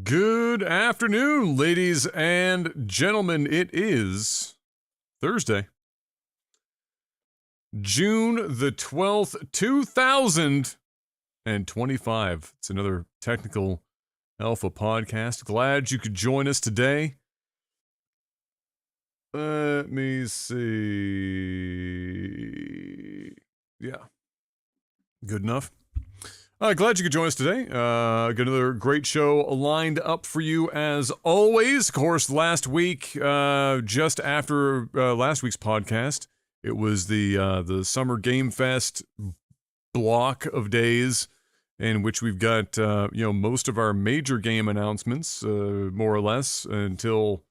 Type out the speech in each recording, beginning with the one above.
Good afternoon, ladies and gentlemen. It is Thursday, June the 12th, 2025. It's another Technical Alpha podcast. Glad you could join us today. Let me see. Yeah. Good enough. Glad you could join us today. Got another great show lined up for you as always. Of course, last week, just after last week's podcast, it was the Summer GameFest block of days in which we've got most of our major game announcements, more or less, until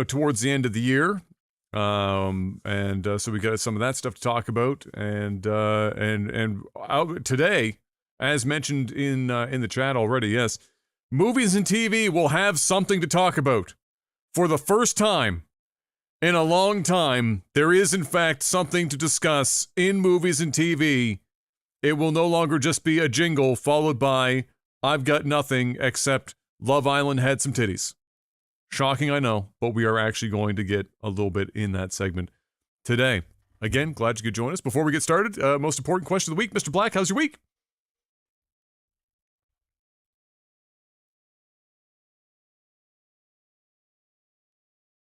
towards the end of the year. So we got some of that stuff to talk about, and out today, as mentioned in the chat already, yes, movies and TV will have something to talk about. For the first time in a long time, there is in fact something to discuss in movies and TV. It will no longer just be a jingle followed by, I've got nothing except Love Island had some titties. Shocking, I know, but we are actually going to get a little bit in that segment today. Again, glad you could join us. Before we get started, most important question of the week, Mr. Black, how's your week?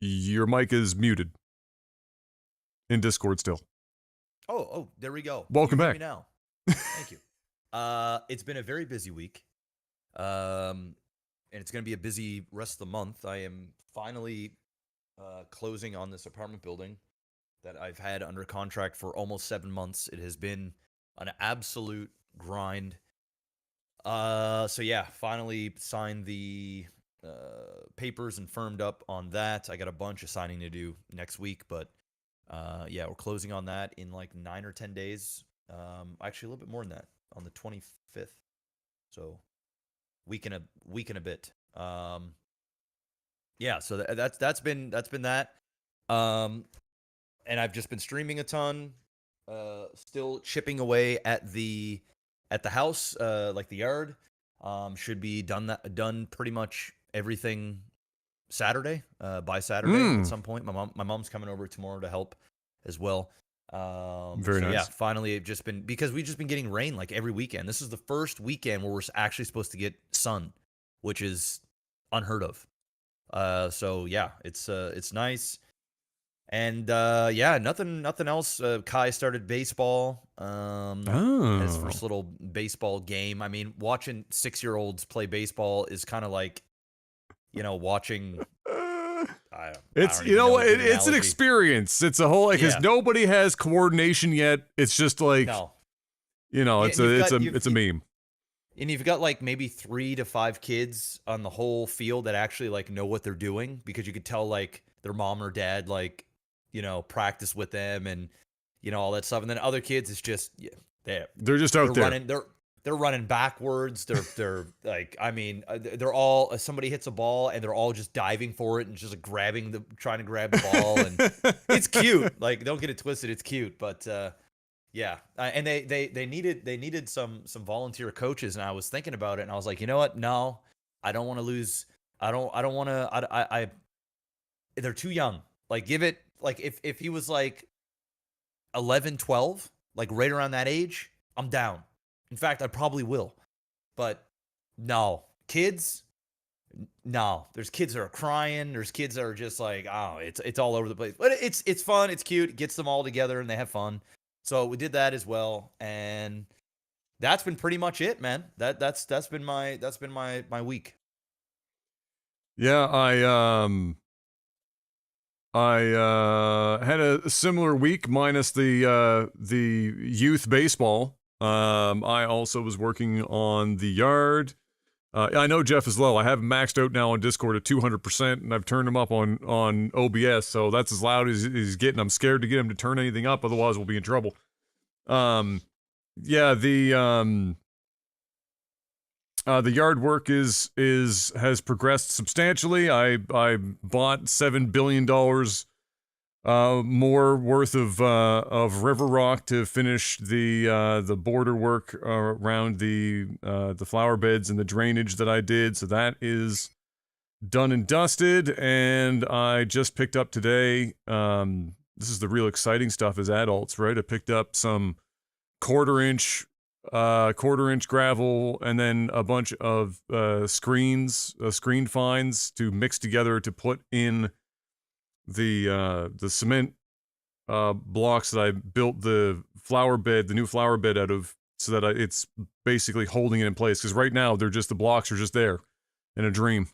Your mic is muted in Discord still. Oh, there we go. Welcome back. Me now. Thank you. It's been a very busy week. And it's going to be a busy rest of the month. I am finally closing on this apartment building that I've had under contract for almost 7 months. It has been an absolute grind. So yeah, finally signed the papers and firmed up on that. I got a bunch of signing to do next week, but yeah, we're closing on that in like 9 or 10 days. Actually a little bit more than that, on the 25th. So week and a bit. Yeah, so that's been that. And I've just been streaming a ton. Still chipping away at the house, like the yard. Should be done pretty much everything Saturday, by Saturday at some point. My mom's coming over tomorrow to help as well. Very nice. Yeah, finally, we've just been getting rain like every weekend. This is the first weekend where we're actually supposed to get sun, which is unheard of. So yeah, it's nice. And yeah, nothing else. Kai started baseball. His first little baseball game. I mean, watching 6-year-olds play baseball is kind of like, watching. It's an experience. It's a whole because nobody has coordination yet. It's just like it's a meme. And you've got like maybe 3 to 5 kids on the whole field that actually like know what they're doing, because you could tell like their mom or dad like practice with them and all that stuff. And then other kids, it's just they're just out there running. They're running backwards. They're like, I mean, they're all, somebody hits a ball and they're all just diving for it and just trying to grab the ball. And it's cute. Like, don't get it twisted. It's cute. But yeah. And they needed some volunteer coaches. And I was thinking about it and I was like, you know what? No, I don't want to lose. I don't want to, they're too young. Like, give it, like if he was like 11, 12, like right around that age, I'm down. In fact, I probably will. But no, kids, no. There's kids that are crying. There's kids that are just like, oh, it's all over the place. But it's fun. It's cute. It gets them all together and they have fun. So we did that as well, and that's been pretty much it, man. That's been my week. Yeah, I had a similar week minus the youth baseball. I also was working on the yard. I know Jeff is low. I have him maxed out now on Discord at 200%, and I've turned him up on OBS, so that's as loud as he's getting. I'm scared to get him to turn anything up, otherwise we'll be in trouble. Yeah, the yard work has progressed substantially. I bought $7 billion more worth of river rock to finish the border work around the flower beds and the drainage that I did. So that is done and dusted. And I just picked up today. This is the real exciting stuff as adults, right? I picked up some quarter-inch gravel, and then a bunch of screen fines to mix together to put in the cement blocks that I built the new flower bed out of, so that it's basically holding it in place. Because right now the blocks are just there in a dream.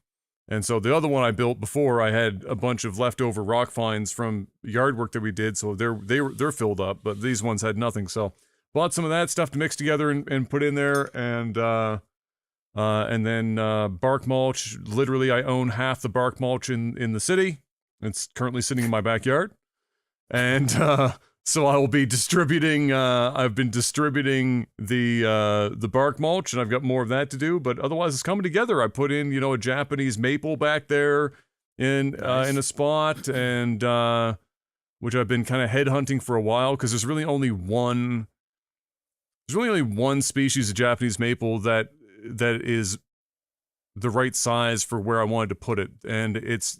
And so the other one I built before, I had a bunch of leftover rock fines from yard work that we did, so they're filled up, but these ones had nothing. So bought some of that stuff to mix together and put in there, and then bark mulch. Literally, I own half the bark mulch in the city. It's currently sitting in my backyard, and so I will be distributing. I've been distributing the bark mulch, and I've got more of that to do. But otherwise, it's coming together. I put in a Japanese maple back there in a spot, and which I've been kind of headhunting for a while, because there's really only one species of Japanese maple that is the right size for where I wanted to put it, and it's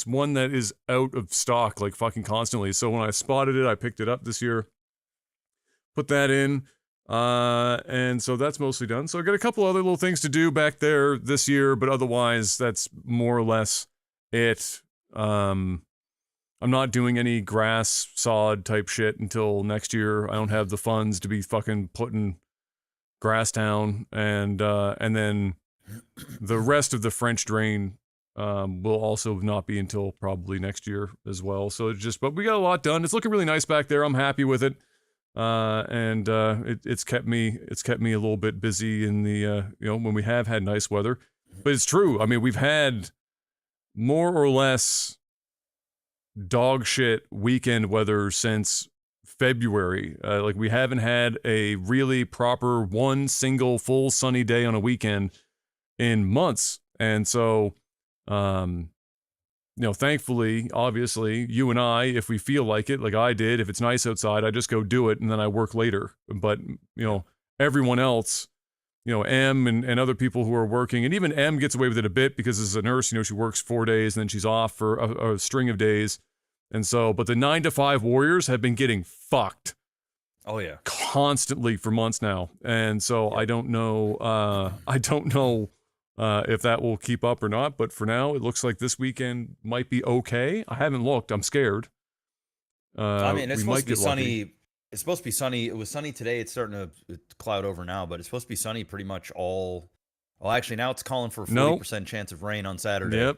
one that is out of stock like fucking constantly. So when I spotted it, I picked it up this year, put that in, and so that's mostly done. So I got a couple other little things to do back there this year, but otherwise that's more or less it. I'm not doing any grass sod type shit until next year. I don't have the funds to be fucking putting grass down, and then the rest of the French drain will also not be until probably next year as well. So but we got a lot done. It's looking really nice back there. I'm happy with it, and it's kept me a little bit busy in the when we have had nice weather. But it's true. I mean, we've had more or less dog shit weekend weather since February. Like, we haven't had a really proper one single full sunny day on a weekend in months. And so thankfully, obviously, you and I, if we feel like it, like I did, if it's nice outside, I just go do it, and then I work later. But everyone else, M and other people who are working, and even M gets away with it a bit because as a nurse, she works 4 days and then she's off for a string of days. And so, but the 9 to 5 warriors have been getting fucked. Oh yeah. Constantly for months now. And so I don't know if that will keep up or not, but for now it looks like this weekend might be okay. I haven't looked. I'm scared. I mean, it's supposed to be sunny. It's supposed to be sunny. It was sunny today. It's starting to cloud over now, but it's supposed to be sunny pretty much all. Well, actually, now it's calling for a 40% chance of rain on Saturday.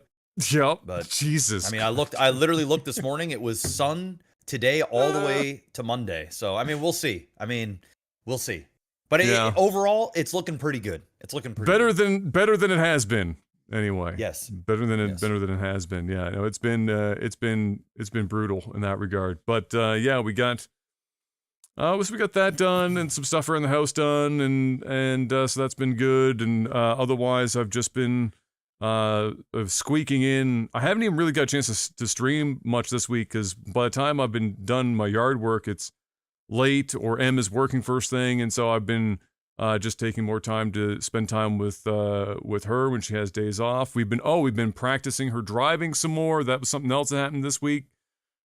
Yep. But Jesus. I mean, I literally looked this morning. It was sun today all the way to Monday. So, I mean, we'll see. But overall, it's looking pretty good. It's looking pretty better than it has been. Anyway. Yes. Better than it has been. Yeah. No, it's been brutal in that regard. But we got that done, and some stuff around the house done, and so that's been good. And otherwise, I've just been squeaking in. I haven't even really got a chance to stream much this week, because by the time I've been done my yard work, it's late, or M is working first thing, and so I've been just taking more time to spend time with her when she has days off. We've been practicing her driving some more. That was something else that happened this week.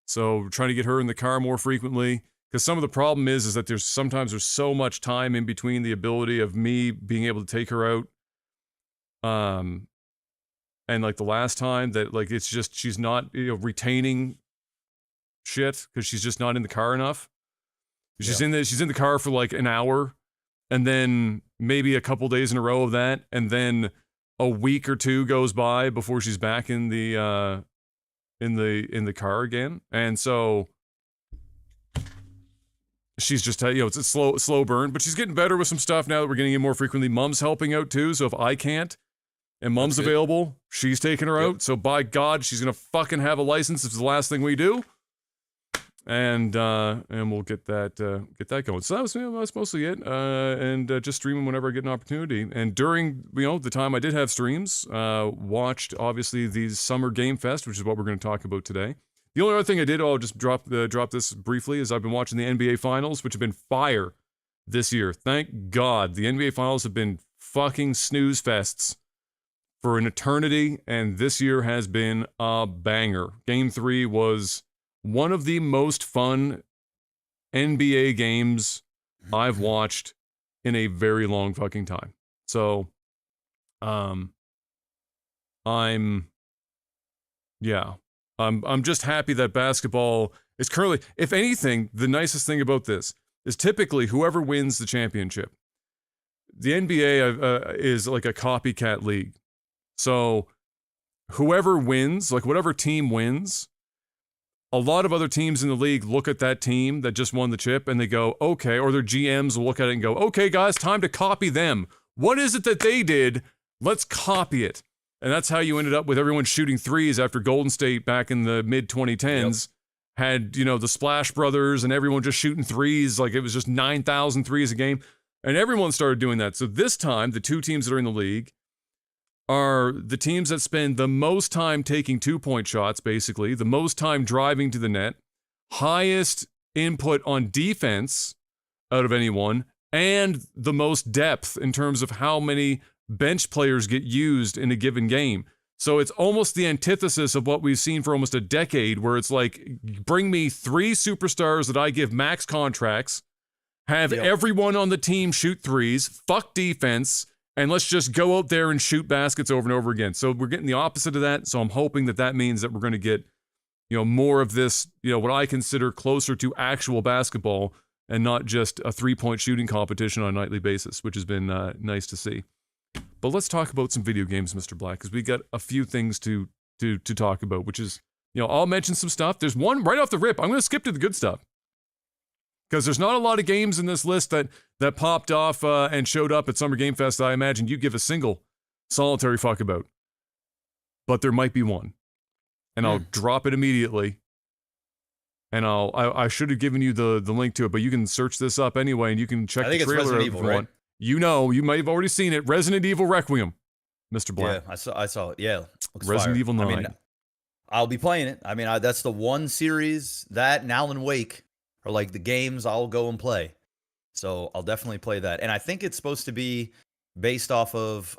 So we're trying to get her in the car more frequently, because some of the problem is that there's so much time in between the ability of me being able to take her out, and like the last time that, like, it's just she's not retaining shit because she's just not in the car enough. She's in the car for like an hour, and then maybe a couple days in a row of that, and then a week or two goes by before she's back in the in the car again, and so she's just it's a slow burn, but she's getting better with some stuff now that we're getting in more frequently. Mom's helping out too, so if I can't and Mom's available, she's taking her out. So by God, she's gonna fucking have a license. It's the last thing we do, and we'll get that going. So that's mostly it. And just streaming whenever I get an opportunity. And during the time I did have streams, watched obviously the Summer Game Fest, which is what we're going to talk about today. The only other thing I did, I'll just drop this briefly, is I've been watching the NBA Finals, which have been fire this year. Thank God, the NBA Finals have been fucking snooze fests for an eternity, and this year has been a banger. Game 3 was one of the most fun NBA games I've watched in a very long fucking time. So, I'm just happy that basketball is currently, if anything, the nicest thing about this is typically whoever wins the championship. The NBA is like a copycat league. So whoever wins, like whatever team wins, a lot of other teams in the league look at that team that just won the chip and they go, okay, or their GMs will look at it and go, okay, guys, time to copy them. What is it that they did? Let's copy it. And that's how you ended up with everyone shooting threes after Golden State back in the mid-2010s had, the Splash Brothers and everyone just shooting threes. Like it was just 9,000 threes a game. And everyone started doing that. So this time, the two teams that are in the league are the teams that spend the most time taking 2-point shots, basically, the most time driving to the net, highest input on defense out of anyone, and the most depth in terms of how many bench players get used in a given game. So it's almost the antithesis of what we've seen for almost a decade, where it's like, bring me 3 superstars that I give max contracts, have everyone on the team shoot threes, fuck defense, and let's just go out there and shoot baskets over and over again. So we're getting the opposite of that. So I'm hoping that means that we're going to get, more of this, what I consider closer to actual basketball and not just a 3-point shooting competition on a nightly basis, which has been nice to see. But let's talk about some video games, Mr. Black, because we got a few things to talk about, which is, I'll mention some stuff. There's one right off the rip. I'm going to skip to the good stuff, because there's not a lot of games in this list that popped off and showed up at Summer Game Fest that I imagine you give a single solitary fuck about. But there might be one. And I'll drop it immediately. And I should have given you the link to it, but you can search this up anyway and you can check the trailer out if you want. You might have already seen it. Resident Evil Requiem, Mr. Black. Yeah, I saw it. Yeah. Looks Resident fire. Evil 9. I mean, I'll be playing it. I mean, that's the one series, that and Alan Wake are like the games I'll go and play. So I'll definitely play that. And I think it's supposed to be based off of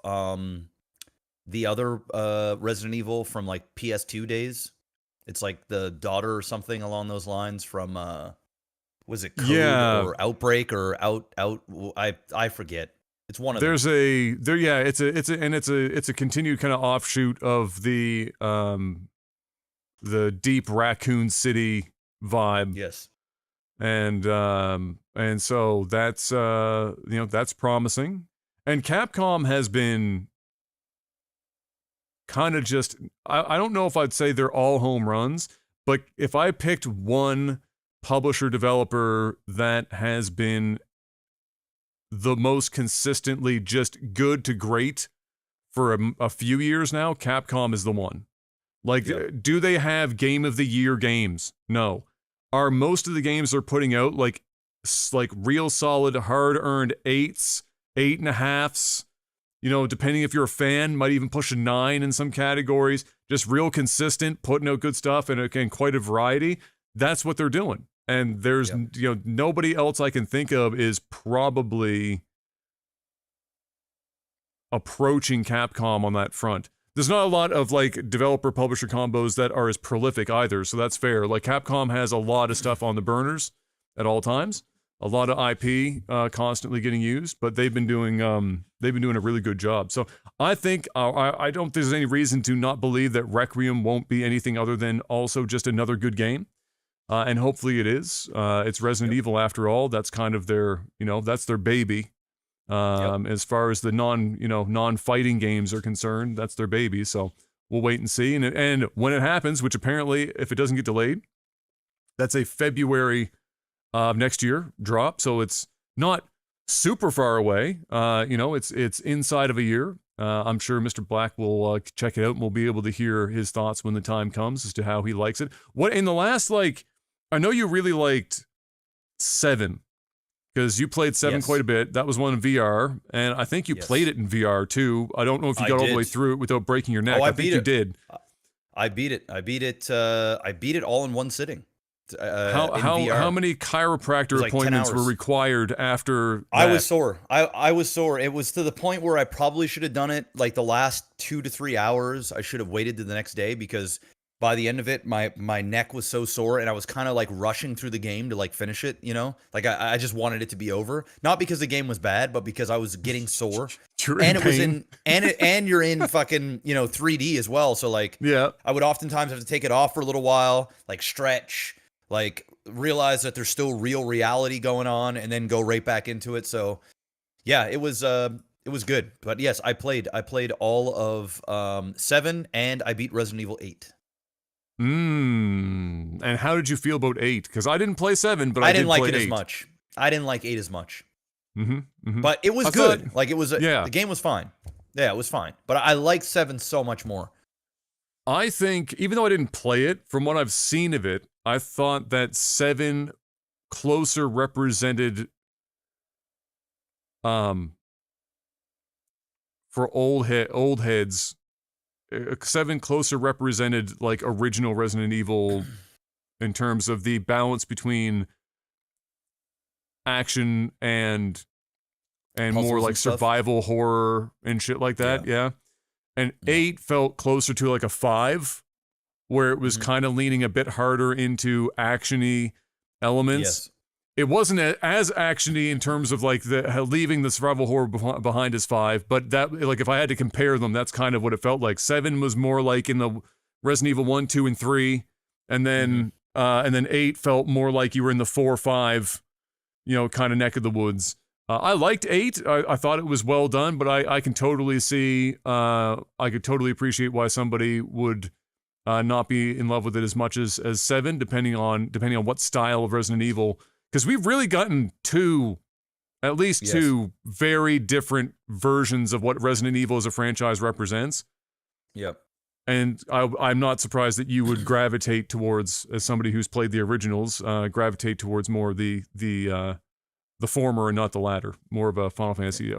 the other Resident Evil from like PS2 days. It's like the daughter or something along those lines from was it Code or Outbreak or I forget. It's one of them. It's a continued kind of offshoot of the Deep Raccoon City vibe. Yes. And so that's that's promising. And Capcom has been kind of just, I don't know if I'd say they're all home runs, but if I picked one publisher developer that has been the most consistently just good to great for a few years now, Capcom is the one. Like, do they have Game of the Year games? No. Are most of the games they're putting out like real solid, hard-earned 8s, 8.5s, depending if you're a fan, might even push a 9 in some categories, just real consistent, putting out good stuff and again, quite a variety. That's what they're doing. And there's, nobody else I can think of is probably approaching Capcom on that front. There's not a lot of like developer-publisher combos that are as prolific either, so that's fair. Like Capcom has a lot of stuff on the burners at all times, a lot of IP constantly getting used, but they've been doing a really good job. So I think I don't think there's any reason to not believe that Requiem won't be anything other than also just another good game, and hopefully it is. It's Resident Evil after all. That's kind of their that's their baby. As far as the non-fighting games are concerned, that's their baby. So we'll wait and see. And when it happens, which apparently, if it doesn't get delayed, that's a February next year drop. So it's not super far away. It's inside of a year. I'm sure Mr. Black will check it out and we'll be able to hear his thoughts when the time comes as to how he likes it. What in the last, I know you really liked 7 because you played 7 quite a bit. That was one in VR, and I think you played it in VR too. I don't know if you got all the way through it without breaking your neck. I think you did. I beat it. I beat it all in one sitting. How many chiropractor appointments were required after that? I was sore. I was sore. It was to the point where I probably should have done it like the last 2 to 3 hours. I should have waited to the next day because by the end of it, my neck was so sore and I was kind of like rushing through the game to like finish it, Like I just wanted it to be over. Not because the game was bad, but because I was getting sore. And it was and you're in fucking, 3D as well. So like I would oftentimes have to take it off for a little while, like stretch, like realize that there's still real reality going on and then go right back into it. So yeah, it was good. But yes, I played all of 7 and I beat Resident Evil 8. And how did you feel about 8? Because I didn't play 7, but I didn't like it as much. I didn't like 8 as much. Mm-hmm. But it was good. Like it was the game was fine. Yeah, it was fine. But I like 7 so much more. I think, even though I didn't play it, from what I've seen of it, I thought that 7 closer represented, for old heads, 7 closer represented like original Resident Evil in terms of the balance between action and more like survival horror and shit like that. Yeah. And 8 felt closer to like a 5, where it was kind of leaning a bit harder into action-y elements. Yes. It wasn't as action-y in terms of like leaving the survival horror behind as 5, but that, like, if I had to compare them, that's kind of what it felt like. 7 was more like in the Resident Evil 1, 2, and 3, and then 8 felt more like you were in the 4, 5, kind of neck of the woods. I liked 8. I thought it was well done, but I can totally see, I could totally appreciate why somebody would not be in love with it as much as 7, depending on what style of Resident Evil. Because we've really gotten at least two very different versions of what Resident Evil as a franchise represents. Yep. And I'm not surprised that you would gravitate towards, as somebody who's played the originals, gravitate towards more the former and not the latter. More of a Final Fantasy,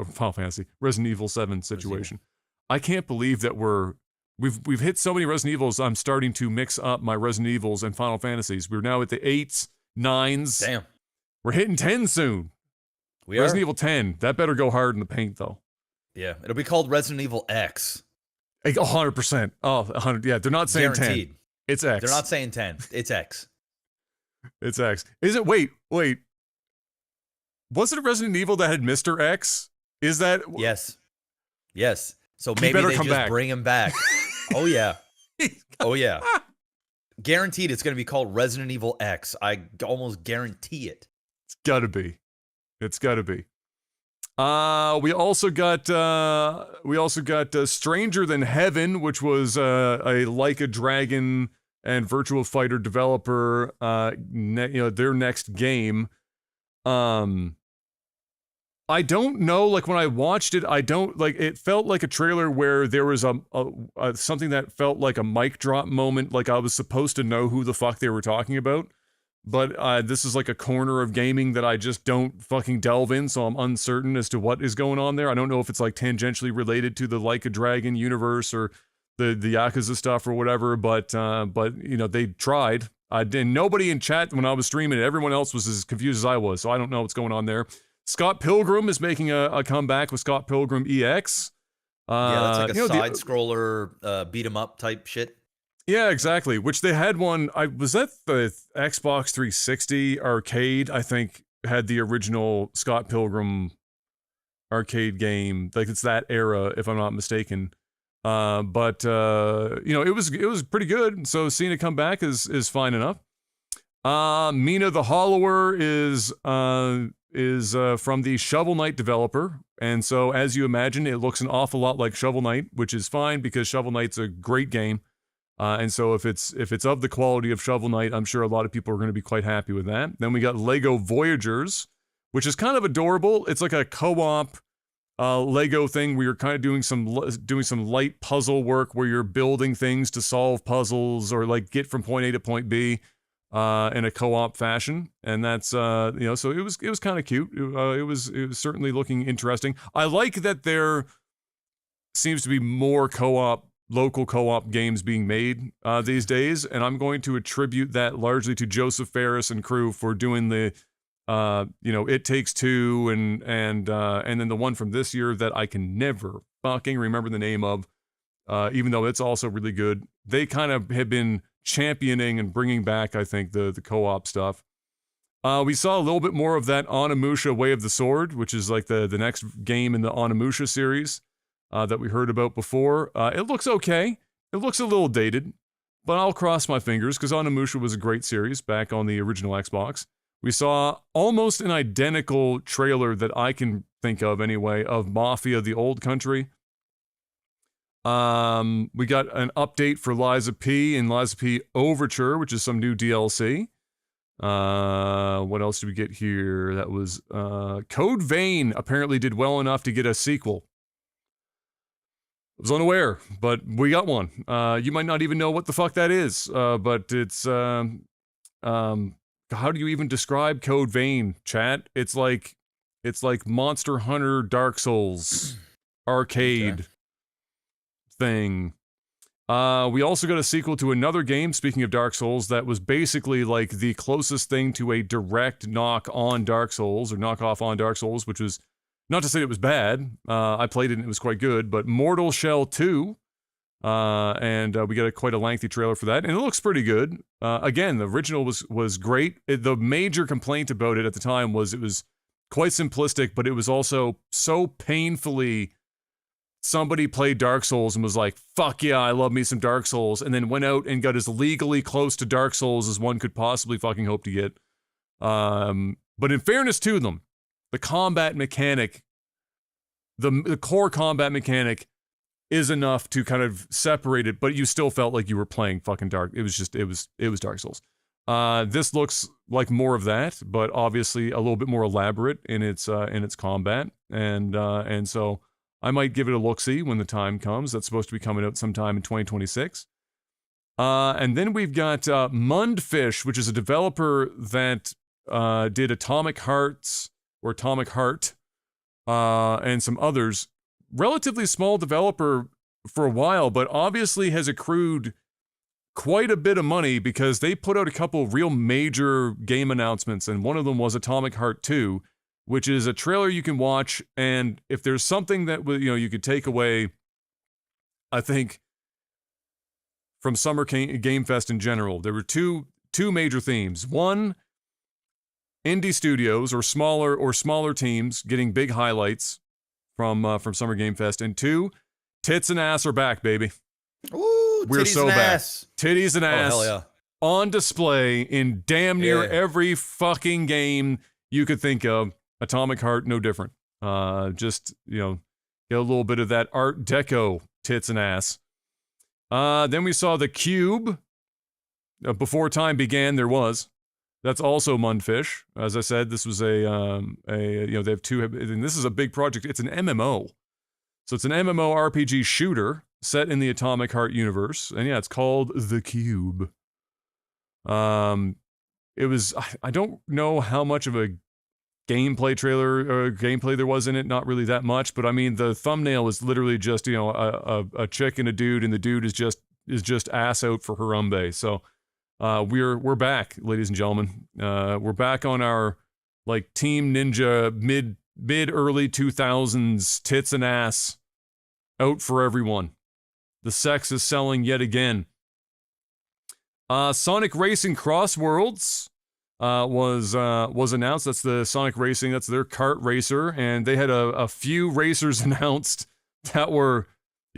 Resident Evil 7 situation. I can't believe that we've hit so many Resident Evils. I'm starting to mix up my Resident Evils and Final Fantasies. We're now at the 8s, 9s. Damn. We're hitting 10 soon. Resident Evil 10. That better go hard in the paint, though. Yeah, it'll be called Resident Evil X. 100%. Oh, 100. Yeah, they're not saying Guaranteed. 10. It's X. They're not saying 10. It's X. It's X. Is it? Wait. Was it a Resident Evil that had Mr. X? Is that? Yes. So maybe they just bring him back. Oh, yeah. Guaranteed it's going to be called Resident Evil X. I almost guarantee it. It's got to be. We also got Stranger Than Heaven, which was a Like a Dragon and Virtual Fighter developer, their next game. I don't know, like when I watched it, it felt like a trailer where there was a something that felt like a mic drop moment, like I was supposed to know who the fuck they were talking about. But this is like a corner of gaming that I just don't fucking delve in, so I'm uncertain as to what is going on there. I don't know if it's like tangentially related to the Like a Dragon universe or the Yakuza stuff or whatever, but they tried. And nobody in chat when I was streaming it, everyone else was as confused as I was, so I don't know what's going on there. Scott Pilgrim is making a comeback with Scott Pilgrim EX. That's like a side-scroller beat 'em up type shit. Yeah, exactly. Which they had one. Was that the Xbox 360 arcade? I think had the original Scott Pilgrim arcade game. Like it's that era, if I'm not mistaken. But it was pretty good. So seeing it come back is fine enough. Mina the Hollower is is from the Shovel Knight developer, and so as you imagine, it looks an awful lot like Shovel Knight, which is fine because Shovel Knight's a great game. And so if it's of the quality of Shovel Knight, I'm sure a lot of people are going to be quite happy with that. Then we got Lego Voyagers, which is kind of adorable. It's like a co-op Lego thing where you're kind of doing some light puzzle work where you're building things to solve puzzles or like get from point A to point B in a co-op fashion. And that's so it was kind of cute. It was certainly looking interesting. I like that there seems to be more local co-op games being made these days, and I'm going to attribute that largely to Joseph Ferris and crew for doing the It Takes Two and then the one from this year that I can never fucking remember the name of, even though it's also really good. They kind of have been championing and bringing back, I think, the co-op stuff. We saw a little bit more of that Onimusha Way of the Sword, which is like the next game in the Onimusha series. That we heard about before. It looks okay. It looks a little dated, but I'll cross my fingers because Onimusha was a great series back on the original Xbox. We saw almost an identical trailer that I can think of anyway of Mafia: The Old Country. We got an update for Lies of P and Lies of P Overture, which is some new DLC. What else did we get here? That was Code Vein apparently did well enough to get a sequel. I was unaware, but we got one. You might not even know what the fuck that is, but it's, how do you even describe Code Vein, chat? It's like Monster Hunter Dark Souls arcade thing. We also got a sequel to another game, speaking of Dark Souls, that was basically like the closest thing to a direct knock on Dark Souls, or knockoff on Dark Souls, which was, not to say it was bad, I played it and it was quite good, but Mortal Shell 2, and we got quite a lengthy trailer for that, and it looks pretty good. Again, the original was great. The major complaint about it at the time was it was quite simplistic, but it was also so painfully, somebody played Dark Souls and was like, fuck yeah, I love me some Dark Souls, and then went out and got as legally close to Dark Souls as one could possibly fucking hope to get. But in fairness to them, the combat mechanic, the core combat mechanic is enough to kind of separate it, but you still felt like you were playing fucking Dark. It was Dark Souls. This looks like more of that, but obviously a little bit more elaborate in its combat, and so I might give it a look-see when the time comes. That's supposed to be coming out sometime in 2026. And then we've got Mundfish, which is a developer that did Atomic Heart, and some others. Relatively small developer for a while, but obviously has accrued quite a bit of money because they put out a couple real major game announcements, and one of them was Atomic Heart 2, which is a trailer you can watch, and if there's something that you could take away, I think, from Summer Game Fest in general, there were two major themes. One, indie studios or smaller teams getting big highlights from Summer Game Fest, and two, tits and ass are back, baby. Ooh, we're so back. Ass. Titties and ass hell yeah. On display in damn near every fucking game you could think of. Atomic Heart, no different. Just get a little bit of that Art Deco tits and ass. Then we saw The Cube. Before time began, there was. That's also Mundfish. As I said, this was they have two, and this is a big project. It's an MMO. So it's an MMO RPG shooter set in the Atomic Heart universe. And yeah, it's called The Cube. It was, I don't know how much of a gameplay trailer or gameplay there was in it, not really that much, but I mean, the thumbnail is literally just, a chick and a dude, and the dude is just ass out for Harambe. So, we're back, ladies and gentlemen. We're back on our like Team Ninja mid early 2000s tits and ass out for everyone. The sex is selling yet again. Sonic Racing Cross Worlds was announced. That's the Sonic Racing. That's their kart racer, and they had a few racers announced that were.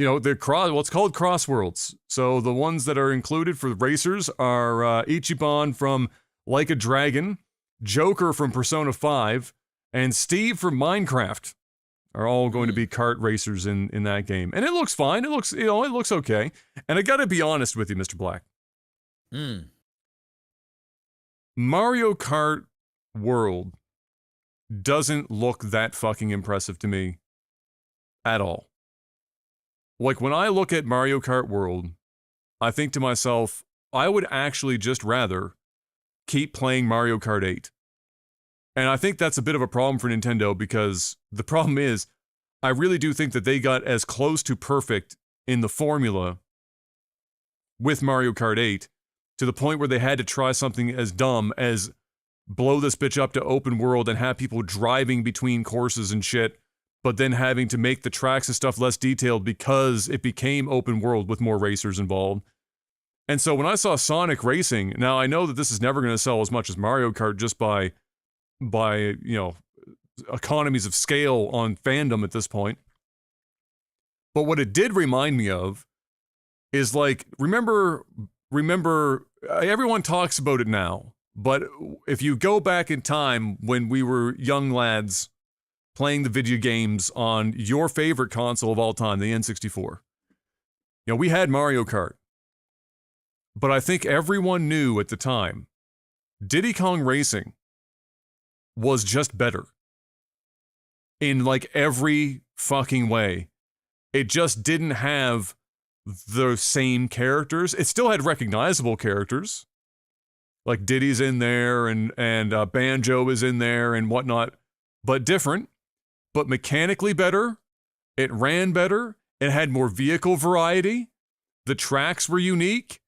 What's called Crossworlds. So the ones that are included for the racers are Ichiban from Like a Dragon, Joker from Persona 5, and Steve from Minecraft are all going to be Mm. kart racers in that game. And it looks fine. It looks, it looks okay. And I got to be honest with you, Mr. Black. Mm. Mario Kart World doesn't look that fucking impressive to me at all. Like, when I look at Mario Kart World, I think to myself, I would actually just rather keep playing Mario Kart 8. And I think that's a bit of a problem for Nintendo, because the problem is, I really do think that they got as close to perfect in the formula with Mario Kart 8 to the point where they had to try something as dumb as blow this bitch up to open world and have people driving between courses and shit, but then having to make the tracks and stuff less detailed because it became open world with more racers involved. And so when I saw Sonic Racing, now I know that this is never going to sell as much as Mario Kart just by economies of scale on fandom at this point. But what it did remind me of is, like, remember, everyone talks about it now, but if you go back in time when we were young lads playing the video games on your favorite console of all time, the N64, we had Mario Kart. But I think everyone knew at the time, Diddy Kong Racing was just better. In, like, every fucking way. It just didn't have the same characters. It still had recognizable characters. Like, Diddy's in there, and Banjo is in there, and whatnot. But different. But mechanically better. It ran better. It had more vehicle variety. The tracks were unique.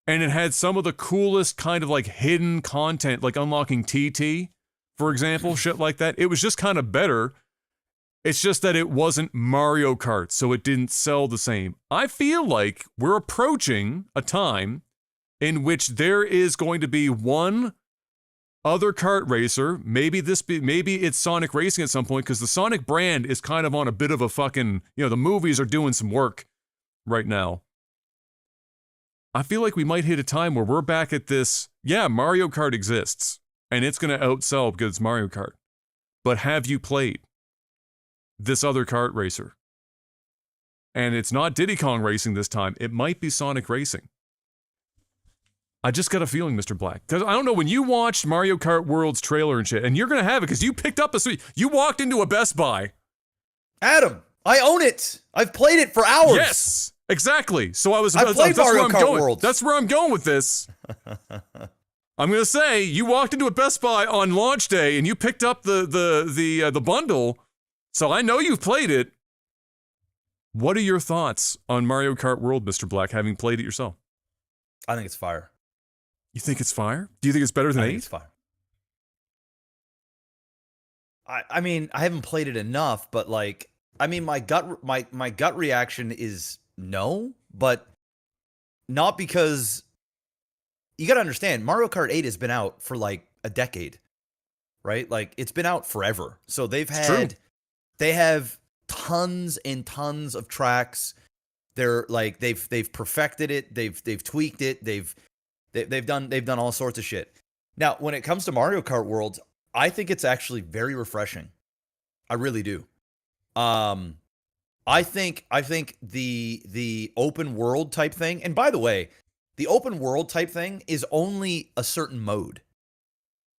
And it had some of the coolest kind of, like, hidden content, like unlocking TT, for example, shit like that. It was just kind of better. It's just that it wasn't Mario Kart, so it didn't sell the same. I feel like we're approaching a time in which there is going to be one other kart racer. Maybe it's Sonic Racing at some point, because the Sonic brand is kind of on a bit of a fucking, the movies are doing some work right now. I feel like we might hit a time where we're back at this, Mario Kart exists, and it's going to outsell because it's Mario Kart. But have you played this other kart racer? And it's not Diddy Kong Racing this time. It might be Sonic Racing. I just got a feeling, Mr. Black. Because I don't know, when you watched Mario Kart World's trailer and shit, and you're going to have it because you picked up you walked into a Best Buy. Adam, I own it. I've played it for hours. Yes. Exactly. So I played Mario Kart World. That's where I'm going with this. I'm gonna say you walked into a Best Buy on launch day and you picked up the bundle. So I know you've played it. What are your thoughts on Mario Kart World, Mr. Black, having played it yourself? I think it's fire. You think it's fire? Do you think it's better than 8? It's fire. I mean, I haven't played it enough, but, like, I mean, my gut reaction is no, but not because, you got to understand, Mario Kart 8 has been out for like a decade, right? Like, it's been out forever. So they have tons and tons of tracks. They're like, they've perfected it. They've tweaked it. They've done all sorts of shit. Now, when it comes to Mario Kart World, I think it's actually very refreshing. I really do. I think the open world type thing, and by the way, the open world type thing is only a certain mode.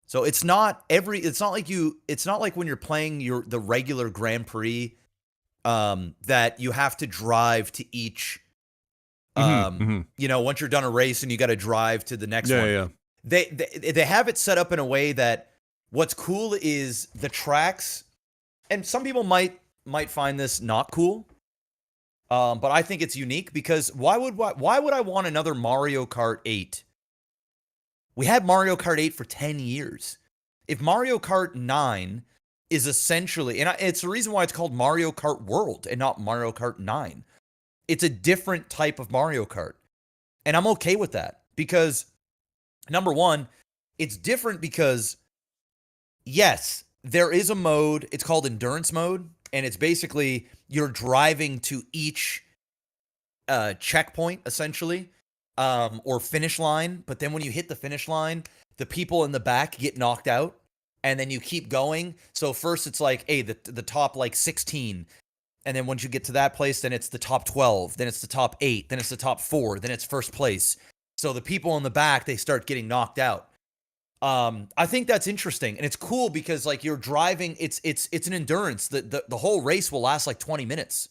So it's not like when you're playing the regular Grand Prix, that you have to drive to each, once you're done a race and you got to drive to the next one. Yeah. They have it set up in a way that what's cool is the tracks, and some people might find this not cool, but I think it's unique, because why would I want another Mario Kart 8? We had Mario Kart 8 for 10 years. If Mario Kart 9 is essentially, and it's the reason why it's called Mario Kart World and not Mario Kart 9. It's a different type of Mario Kart. And I'm okay with that, because number one, it's different because, yes, there is a mode, it's called endurance mode, and it's basically you're driving to each checkpoint, essentially, or finish line. But then when you hit the finish line, the people in the back get knocked out, and then you keep going. So first it's like, hey, the top like 16. And then once you get to that place, then it's the top 12, then it's the top 8, then it's the top 4, then it's first place. So the people in the back, they start getting knocked out. I think that's interesting, and it's cool because like you're driving, it's an endurance. The whole race will last like 20 minutes.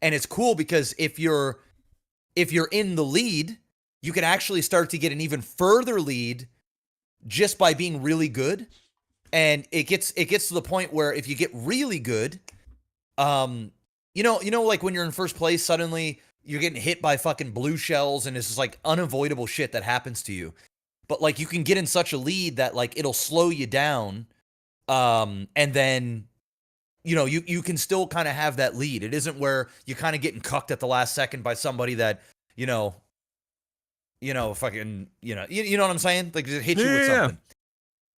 And it's cool because if you're in the lead, you can actually start to get an even further lead just by being really good. And it gets to the point where if you get really good, you know, like when you're in first place, suddenly you're getting hit by fucking blue shells, and it's just like unavoidable shit that happens to you. But like you can get in such a lead that like it'll slow you down, and then you can still kind of have that lead. It isn't where you're kind of getting cucked at the last second by somebody that fucking you know what I'm saying? Like just hit you with something.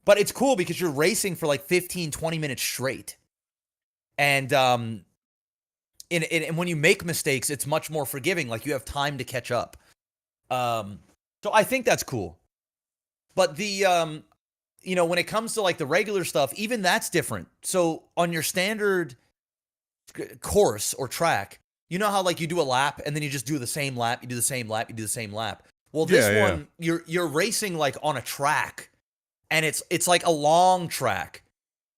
But it's cool because you're racing for like 15, 20 minutes straight, and and when you make mistakes, it's much more forgiving. Like you have time to catch up. So I think that's cool. But the when it comes to like the regular stuff, even that's different. So on your standard course or track, you know how like you do a lap and then you just do the same lap, you do the same lap, you do the same lap. Well, this one you're racing like on a track, and it's like a long track.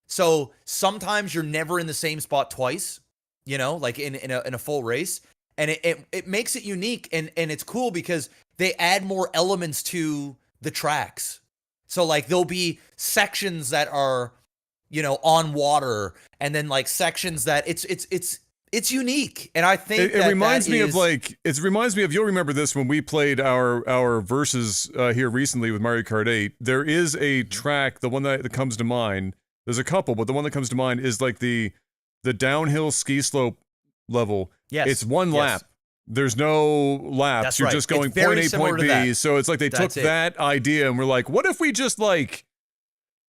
So sometimes you're never in the same spot twice, like in a full race. And it makes it unique, and it's cool because they add more elements to the tracks. So like there'll be sections that are, on water, and then like sections that it's unique. And I think it reminds me of you'll remember this when we played our verses here recently with Mario Kart 8. There is a track, the one that comes to mind. There's a couple, but the one that comes to mind is like the downhill ski slope level. Yes. It's one lap. There's no laps. That's You're right. just going It's very point A, similar point to B. that. So it's like they took that idea and we're like, what if we just like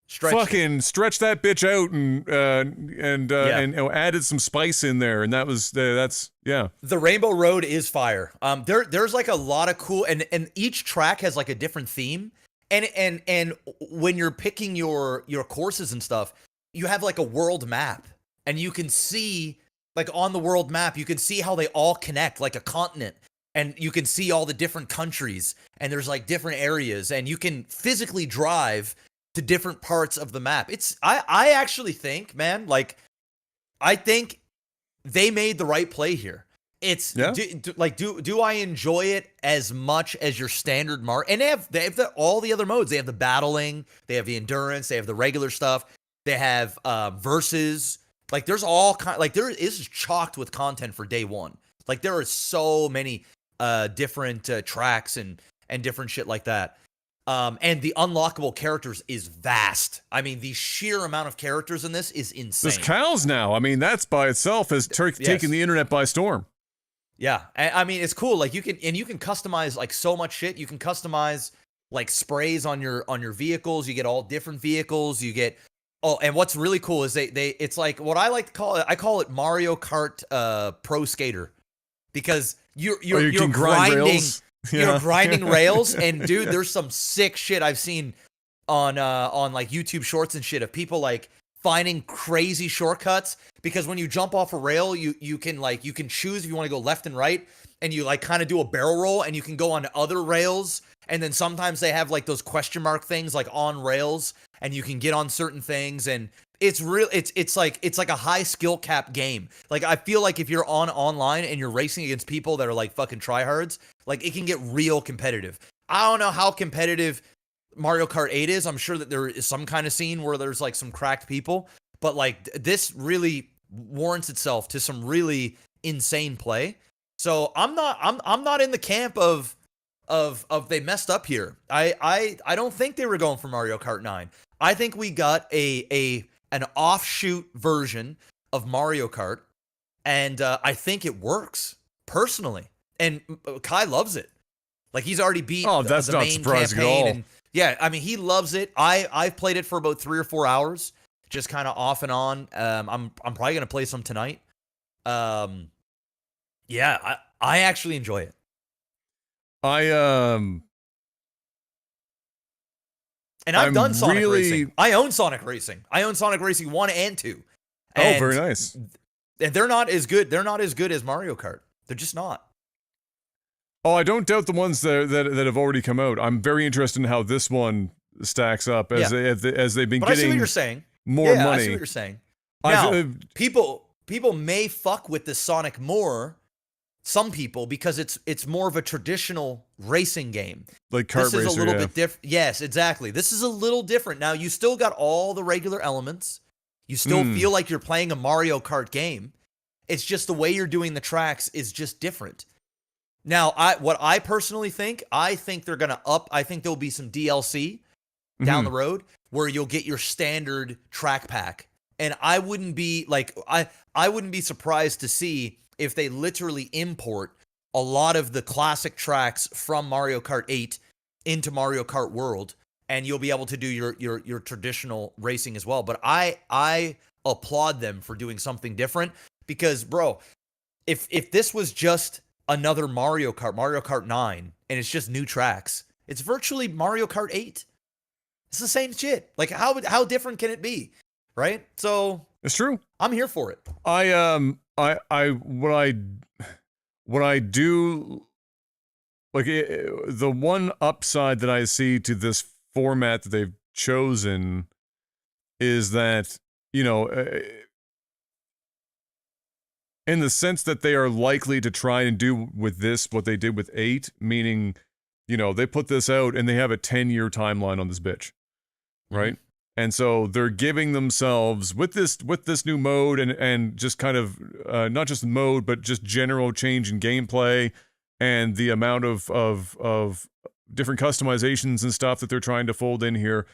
fucking stretch that bitch out and added some spice in there, and that's The Rainbow Road is fire. There's like a lot of cool, and each track has like a different theme, and when you're picking your courses and stuff, you have like a world map, and you can see like on the world map, you can see how they all connect like a continent, and you can see all the different countries, and there's like different areas, and you can physically drive to different parts of the map. I actually think, man, like I think they made the right play here. Do I enjoy it as much as your standard And they have all the other modes. They have the battling, they have the endurance, they have the regular stuff. They have versus. Like there's all there is chocked with content for day one. Like there are so many different tracks and different shit like that. And the unlockable characters is vast. I mean, the sheer amount of characters in this is insane. There's cows now. I mean, that's by itself has taken the internet by storm. Yeah, I mean, it's cool. Like you can customize like so much shit. You can customize like sprays on your vehicles. You get all different vehicles. You get and what's really cool is it's like what I like to call it. I call it Mario Kart Pro Skater, because you're grinding. You're grinding rails, and dude, there's some sick shit I've seen on like YouTube Shorts and shit of people like finding crazy shortcuts, because when you jump off a rail, you can choose if you want to go left and right, and you like kind of do a barrel roll, and you can go on other rails, and then sometimes they have like those question mark things like on rails, and you can get on certain things, and it's like a high skill cap game. Like I feel like if you're online and you're racing against people that are like fucking tryhards, like it can get real competitive. I don't know how competitive Mario Kart 8 is. I'm sure that there is some kind of scene where there's like some cracked people, but like this really warrants itself to some really insane play. So I'm not in the camp of they messed up here. I don't think they were going for Mario Kart 9. I think we got an offshoot version of Mario Kart, and I think it works personally. And Kai loves it. Like he's already beat that's the not main surprising campaign. at all. And yeah, I mean he loves it. I've played it for about 3 or 4 hours, just kind of off and on. I'm probably gonna play some tonight. Yeah, I actually enjoy it. And I've I'm done Sonic really- Racing. I own Sonic Racing. I own Sonic Racing 1 and 2. Oh, very nice. And they're not as good. They're not as good as Mario Kart. They're just not. Oh, I don't doubt the ones that have already come out. I'm very interested in how this one stacks up as they've been But I see what getting you're saying. more Yeah, money. I see what you're saying. Now, people may fuck with the Sonic more, some people, because it's more of a traditional racing game. Like kart This is racer, a little yeah. bit different. Yes, exactly. This is a little different. Now, you still got all the regular elements. You still feel like you're playing a Mario Kart game. It's just the way you're doing the tracks is just different. Now, what I personally think, I think they're going to I think there'll be some DLC down the road where you'll get your standard track pack. And I wouldn't be like, I wouldn't be surprised to see if they literally import a lot of the classic tracks from Mario Kart 8 into Mario Kart World, and you'll be able to do your traditional racing as well. But I applaud them for doing something different because, bro, if this was just another Mario Kart 9, and it's just new tracks, it's virtually Mario Kart 8. It's the same shit. Like, how different can it be? Right? So It's true. I'm here for it. What I do, like, the one upside that I see to this format that they've chosen is that, you know, in the sense that they are likely to try and do with this what they did with 8, meaning, you know, they put this out and they have a 10-year timeline on this bitch, right? And so they're giving themselves with this new mode and just kind of not just mode but just general change in gameplay and the amount of different customizations and stuff that they're trying to fold in here.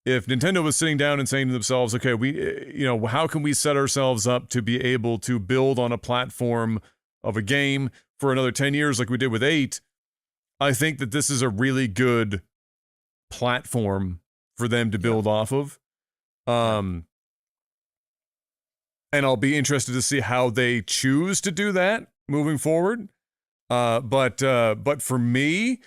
If Nintendo was sitting down and saying to themselves, okay, how can we set ourselves up to be able to build on a platform of a game for another 10 years like we did with 8, I think that this is a really good platform for them to build off of. And I'll be interested to see how they choose to do that moving forward. But for me,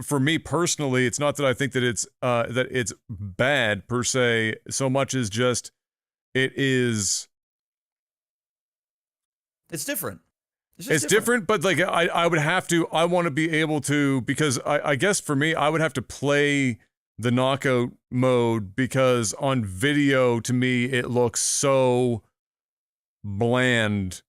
for me personally, it's not that I think that it's bad per se, so much as just it's different. It's different, but like I want to be able to, because I guess for me, I would have to play the knockout mode because on video, to me, it looks so bland.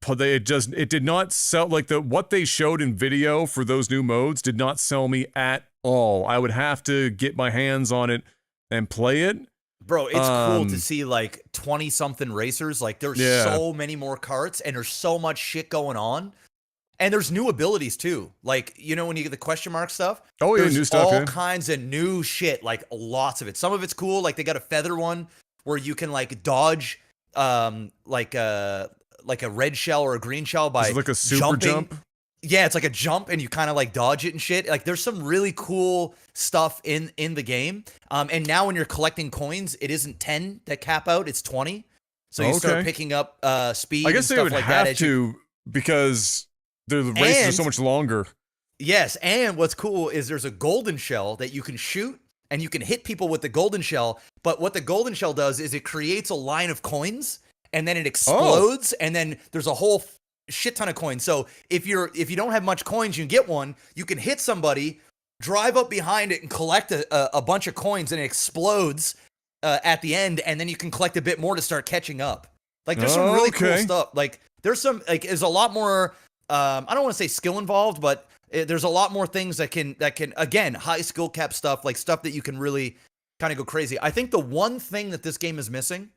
It did not sell, like what they showed in video for those new modes did not sell me at all. I would have to get my hands on it and play it. Bro, it's cool to see like 20-something racers. Like there's so many more karts and there's so much shit going on. And there's new abilities too. Like, you know, when you get the question mark stuff. Oh, yeah, there's new stuff. all kinds of new shit, like lots of it. Some of it's cool. Like they got a feather one where you can like dodge like a red shell or a green shell by like a super jump. Yeah, it's like a jump and you kind of like dodge it and shit. Like there's some really cool stuff in the game. And now when you're collecting coins, it isn't 10 that cap out, it's 20. So you start picking up speed. I guess and they stuff would like have that to because the races are so much longer. Yes, and what's cool is there's a golden shell that you can shoot and you can hit people with the golden shell. But what the golden shell does is it creates a line of coins and then it explodes and then there's a whole shit ton of coins. So if you don't have much coins, you can get one. You can hit somebody, drive up behind it, and collect a bunch of coins, and it explodes at the end. And then you can collect a bit more to start catching up. Like there's some really cool stuff. Like there's there's a lot more. I don't want to say skill involved, but there's a lot more things that can again high skill cap stuff, like stuff that you can really kind of go crazy. I think the one thing that this game is missing,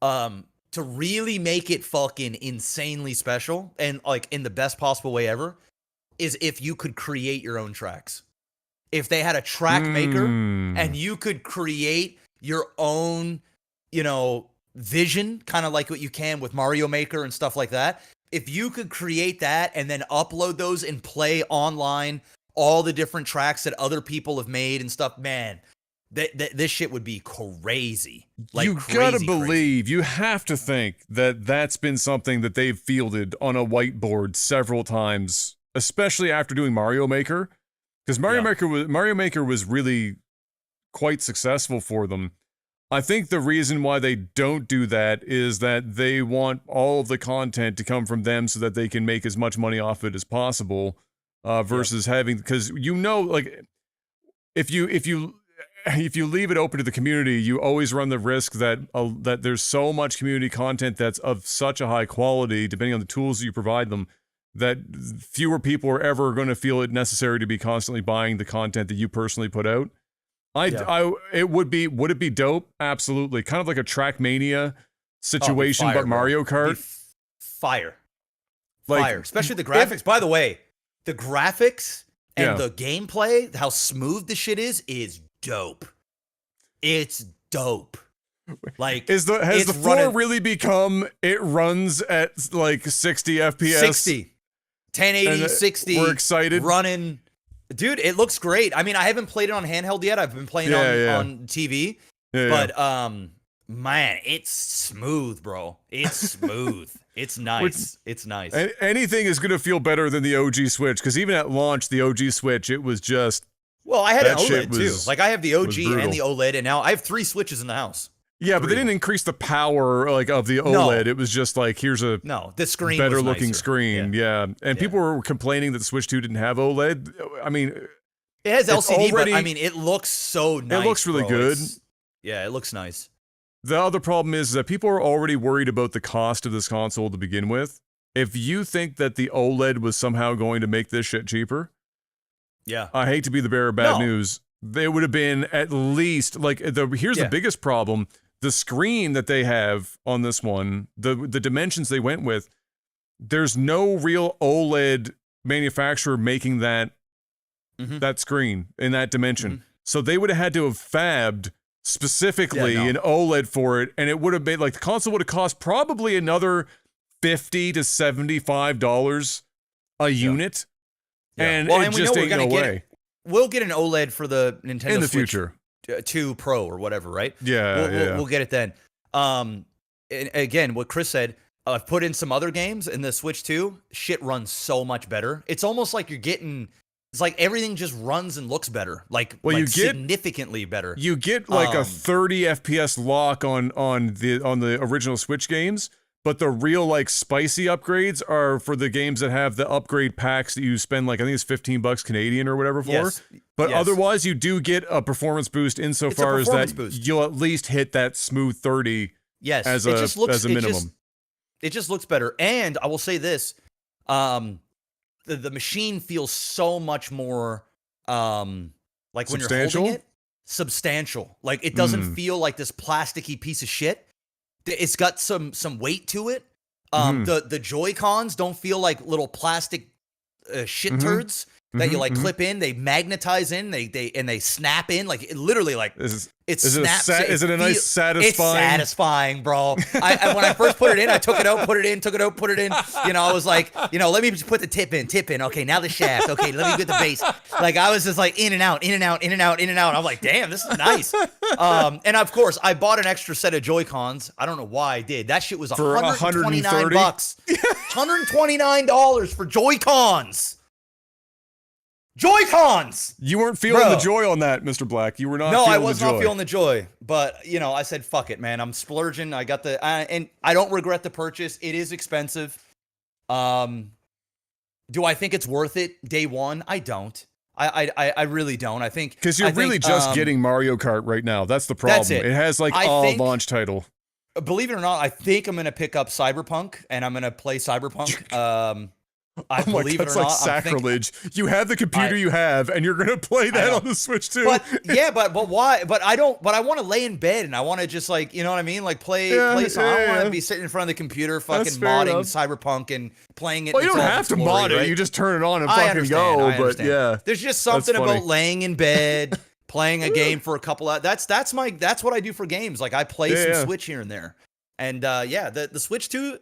to really make it fucking insanely special and like in the best possible way ever, is if you could create your own tracks. If they had a track maker and you could create your own, you know, vision, kind of like what you can with Mario Maker and stuff like that. If you could create that and then upload those and play online all the different tracks that other people have made and stuff, man, this shit would be crazy. Like, you gotta believe, you have to think that that's been something that they've fielded on a whiteboard several times, especially after doing Mario Maker. because Mario Maker was really quite successful for them. I think the reason why they don't do that is that they want all of the content to come from them so that they can make as much money off it as possible, versus having, because like if you leave it open to the community, you always run the risk that that there's so much community content that's of such a high quality, depending on the tools that you provide them, that fewer people are ever going to feel it necessary to be constantly buying the content that you personally put out. Would it be dope? Absolutely. Kind of like a Trackmania situation, but Mario Kart. Fire. Especially the graphics. By the way, the graphics and the gameplay, how smooth the shit is dope. It's dope. Like, has the floor really become, it runs at like 60 FPS? 60. 1080, 60. We're excited. Running. Dude, it looks great. I mean, I haven't played it on handheld yet. I've been playing on TV. But man, it's smooth, bro. It's smooth. It's nice. It's nice. Anything is going to feel better than the OG Switch, because even at launch, the OG Switch, it was just... Well, I had an OLED too. Like, I have the OG and the OLED, and now I have 3 Switches in the house. Yeah, but they didn't increase the power of the OLED. No. It was just like, here's a the screen better looking screen. Yeah. And people were complaining that the Switch 2 didn't have OLED. I mean, it has LCD, but I mean, it looks so nice. It looks really good. It looks nice. The other problem is that people are already worried about the cost of this console to begin with. If you think that the OLED was somehow going to make this shit cheaper, I hate to be the bearer of bad news. They would have been at least here's the biggest problem. The screen that they have on this one, the dimensions they went with, there's no real OLED manufacturer making that screen in that dimension. So they would have had to have fabbed specifically an OLED for it, and it would have been the console would have cost probably another $50 to $75 a unit. And it just ain't no way. We'll get an OLED for the Nintendo in the Switch future. 2 Pro or whatever, right? We'll get it then. And again, what Chris said, I've put in some other games in the Switch 2. Shit runs so much better. It's almost like it's like everything just runs and looks better. You get significantly better. You get a 30 FPS lock on the original Switch games, but the real spicy upgrades are for the games that have the upgrade packs that you spend I think it's $15 Canadian or whatever for. Yes. But otherwise, you do get a performance boost insofar as that you'll at least hit that smooth 30 as a minimum. It just looks better. And I will say this, the machine feels so much more when you're holding it, substantial. It doesn't feel like this plasticky piece of shit. It's got some weight to it. The Joy-Cons don't feel like little plastic shit turds that you clip in. They magnetize in. They snap in. It snaps. Is it a nice satisfying? It's satisfying, bro. When I first put it in, I took it out, put it in, took it out, put it in. I was like, let me just put the tip in. Okay, now the shaft. Okay, let me get the base. I was just in and out, in and out, in and out, in and out. I'm like, damn, this is nice. And of course, I bought an extra set of Joy-Cons. I don't know why I did. That shit was $129. $129 for Joy-Cons. Joy-Cons! You weren't feeling the joy on that, Mr. Black. You were not. No, I was not feeling the joy. But I said, "Fuck it, man. I'm splurging. I got and I don't regret the purchase. It is expensive. Do I think it's worth it day one? I don't. I really don't. I think because you're really just getting Mario Kart right now. That's the problem. That's it. It has a launch title. Believe it or not, I think I'm gonna pick up Cyberpunk and I'm gonna play Cyberpunk. That's like sacrilege. You have the computer you have, and you're gonna play that on the Switch too. But why? But I don't. But I want to lay in bed and I want to just you know what I mean? Play something. I don't want to be sitting in front of the computer, fucking modding Cyberpunk and playing it. Well, you don't have to mod it. You just turn it on and fucking go. But yeah, there's just something about laying in bed, playing a game for a couple of. That's what I do for games. I play some Switch here and there, and the Switch 2,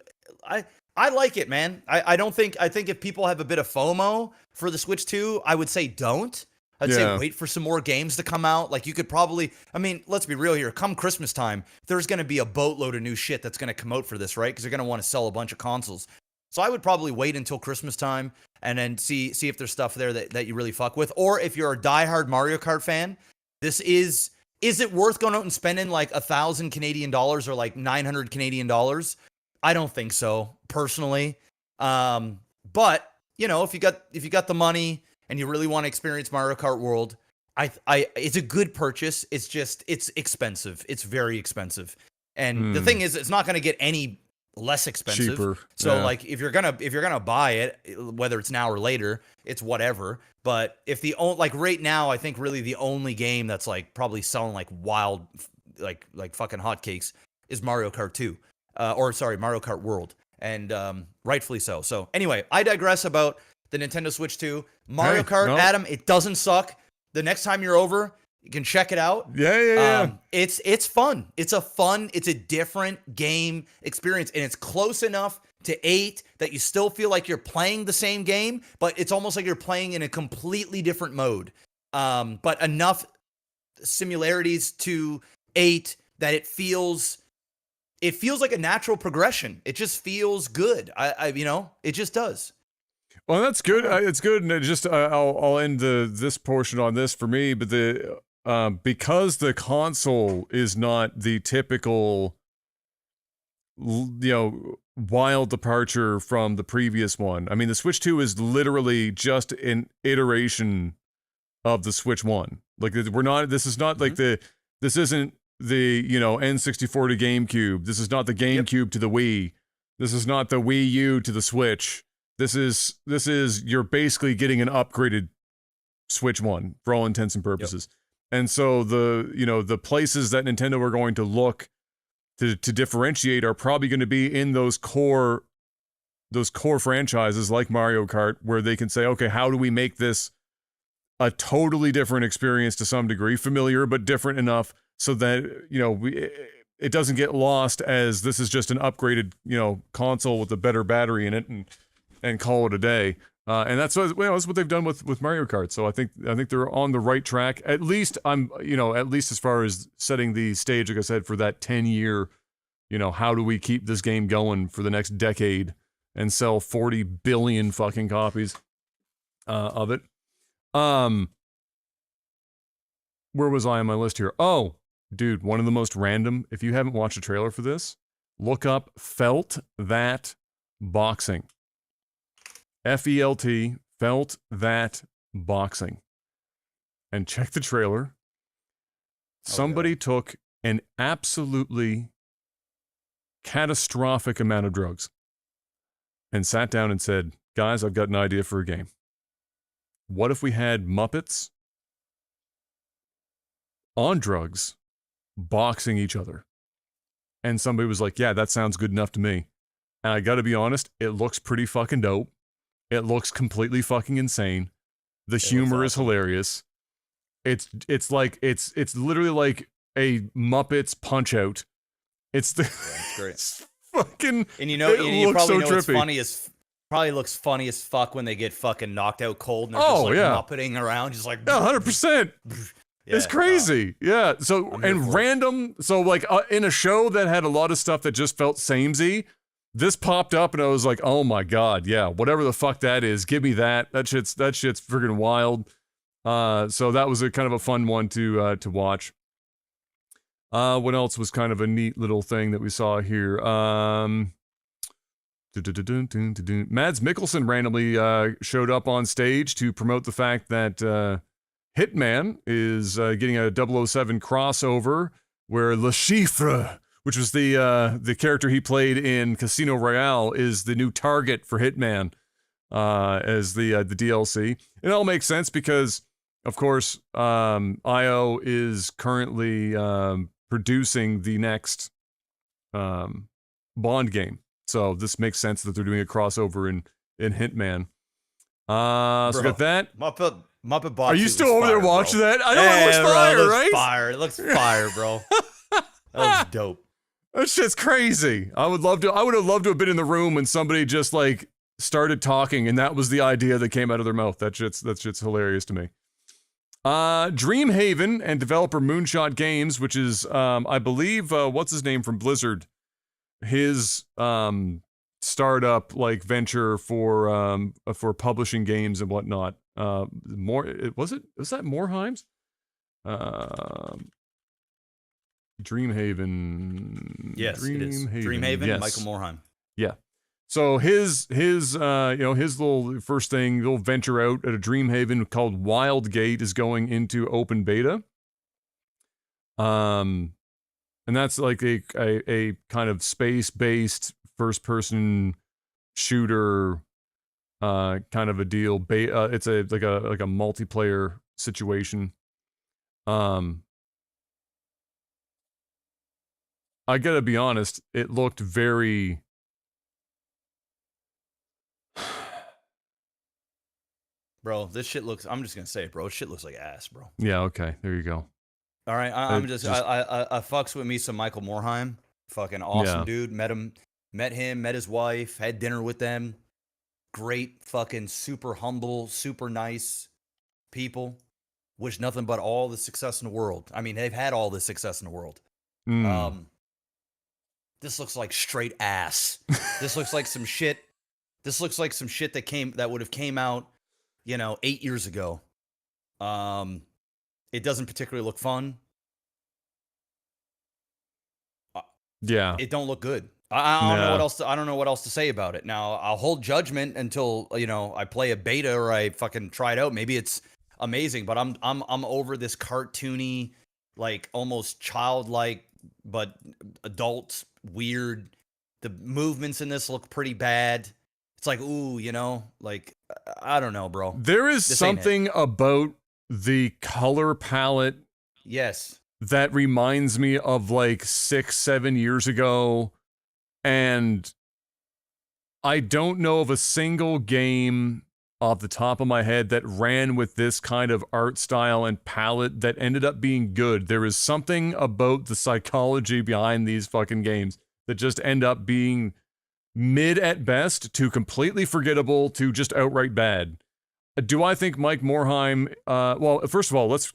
I like it, man. I think if people have a bit of FOMO for the Switch 2, I would say don't. I'd say wait for some more games to come out. You could probably, let's be real here. Come Christmas time, there's going to be a boatload of new shit that's going to come out for this, right? Because they're going to want to sell a bunch of consoles. So I would probably wait until Christmas time and then see if there's stuff there that you really fuck with. Or if you're a diehard Mario Kart fan, this is it worth going out and spending like 1,000 Canadian dollars or like 900 Canadian dollars? I don't think so, personally. But you know, if you got the money and you really want to experience Mario Kart World, it's a good purchase. It's just, it's expensive. It's very expensive. And the thing is, it's not going to get any less expensive. Cheaper. So like, if you're gonna buy it, whether it's now or later, it's whatever. But if like right now, I think really the only game that's like probably selling like wild, like fucking hotcakes is Mario Kart 2, Mario Kart World, and rightfully so. So anyway, I digress about the Nintendo Switch 2. Mario Kart, Adam, it doesn't suck. The next time you're over, you can check it out. Yeah. It's fun. It's a different game experience, and it's close enough to 8 that you still feel like you're playing the same game, but it's almost like you're playing in a completely different mode. But enough similarities to 8 that it feels like a natural progression. It just feels good. It just does. Well, that's good. It's good, and I'll end this portion on this for me. But because the console is not the typical, wild departure from the previous one. I mean, the Switch 2 is literally just an iteration of the Switch 1. Like this isn't the N64 to GameCube. This is not the GameCube to the Wii. This is not the Wii U to the Switch. This is you're basically getting an upgraded Switch 1 for all intents and purposes. Yep. And so the places that Nintendo are going to look to differentiate are probably going to be in those core franchises like Mario Kart, where they can say, okay, how do we make this a totally different experience to some degree, familiar but different enough so that it doesn't get lost as this is just an upgraded console with a better battery in it and call it a day. And that's what they've done with Mario Kart. So I think they're on the right track. At least at least as far as setting the stage, like I said, for that 10-year, how do we keep this game going for the next decade and sell 40 billion fucking copies of it. Where was I on my list here? Oh, dude, one of the most random. If you haven't watched a trailer for this, look up Felt That Boxing. FELT, Felt That Boxing. And check the trailer. Somebody took an absolutely catastrophic amount of drugs and sat down and said, guys, I've got an idea for a game. What if we had Muppets on drugs boxing each other? And somebody was like, yeah, that sounds good enough to me. And I gotta be honest, it looks pretty fucking dope. It looks completely fucking insane. The humor is hilarious. It's literally like a Muppets Punch-Out. It's great. It's fucking. And you probably know it's funny as probably looks funny as fuck when they get fucking knocked out cold and they're just like muppeting around, just like 100%. It's crazy. Yeah. So and random. So like in a show that had a lot of stuff that just felt samey. This popped up and I was like, oh my God, yeah, whatever the fuck that is, give me that. That shit's freaking wild. So that was a kind of a fun one to watch. What else was kind of a neat little thing that we saw here? Mads Mikkelsen randomly showed up on stage to promote the fact that Hitman is getting a 007 crossover where Le Chiffre, which was the character he played in Casino Royale, is the new target for Hitman as the DLC. It all makes sense because, of course, IO is currently producing the next Bond game. So this makes sense that they're doing a crossover in Hitman. So got that. Muppet Box. Are you still over there watching that? I know it looks fire, right? Fire. It looks fire, bro. That was dope. That shit's crazy. I would have loved to have been in the room when somebody just like started talking and that was the idea that came out of their mouth. That shit's hilarious to me. Dreamhaven and developer Moonshot Games, which is I believe what's his name from Blizzard, his startup like venture for publishing games and whatnot. Was that Moreheim's? Dreamhaven. Yes, it is. Dreamhaven, yes. Michael Morheim. Yeah. So his little first thing, little venture out at a Dreamhaven called Wildgate is going into open beta. And that's like a kind of space-based first-person shooter kind of a deal. It's like a multiplayer situation. I gotta be honest, it looked very. Bro, this shit looks. I'm just gonna say it, bro. Shit looks like ass, bro. Yeah. Okay. There you go. All right, I fucks with me some Michael Morheim. Fucking awesome dude. Met his wife, had dinner with them. Great, fucking super humble, super nice people. Wish nothing but all the success in the world. I mean, they've had all the success in the world. This looks like straight ass. This looks like some shit. This looks like some shit that would have came out, 8 years ago. It doesn't particularly look fun. Yeah. It don't look good. I don't know what else. I don't know what else to say about it. Now I'll hold judgment until I play a beta or I fucking try it out. Maybe it's amazing, but I'm over this cartoony, like almost childlike, but adult weird. The movements in this look pretty bad. It's like, ooh, like I don't know, bro. There is something about the color palette. Yes. That reminds me of like 6-7 years ago. And I don't know of a single game off the top of my head that ran with this kind of art style and palette that ended up being good. There is something about the psychology behind these fucking games that just end up being mid at best to completely forgettable to just outright bad. Do I think Mike Morheim, well, first of all, let's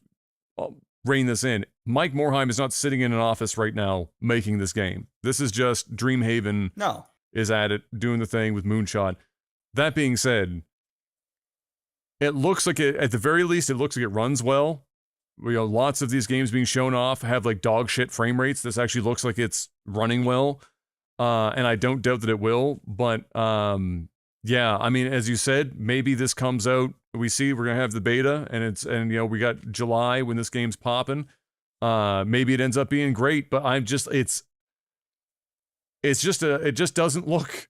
rein this in. Mike Morheim is not sitting in an office right now making this game. This is just Dreamhaven is at it, doing the thing with Moonshot. That being said, it looks like at the very least, it looks like it runs well. Lots of these games being shown off have like dog shit frame rates. This actually looks like it's running well. And I don't doubt that it will, but yeah, I mean, as you said, maybe this comes out. We're gonna have the beta, and we got July when this game's popping. Maybe it ends up being great, but it just doesn't look.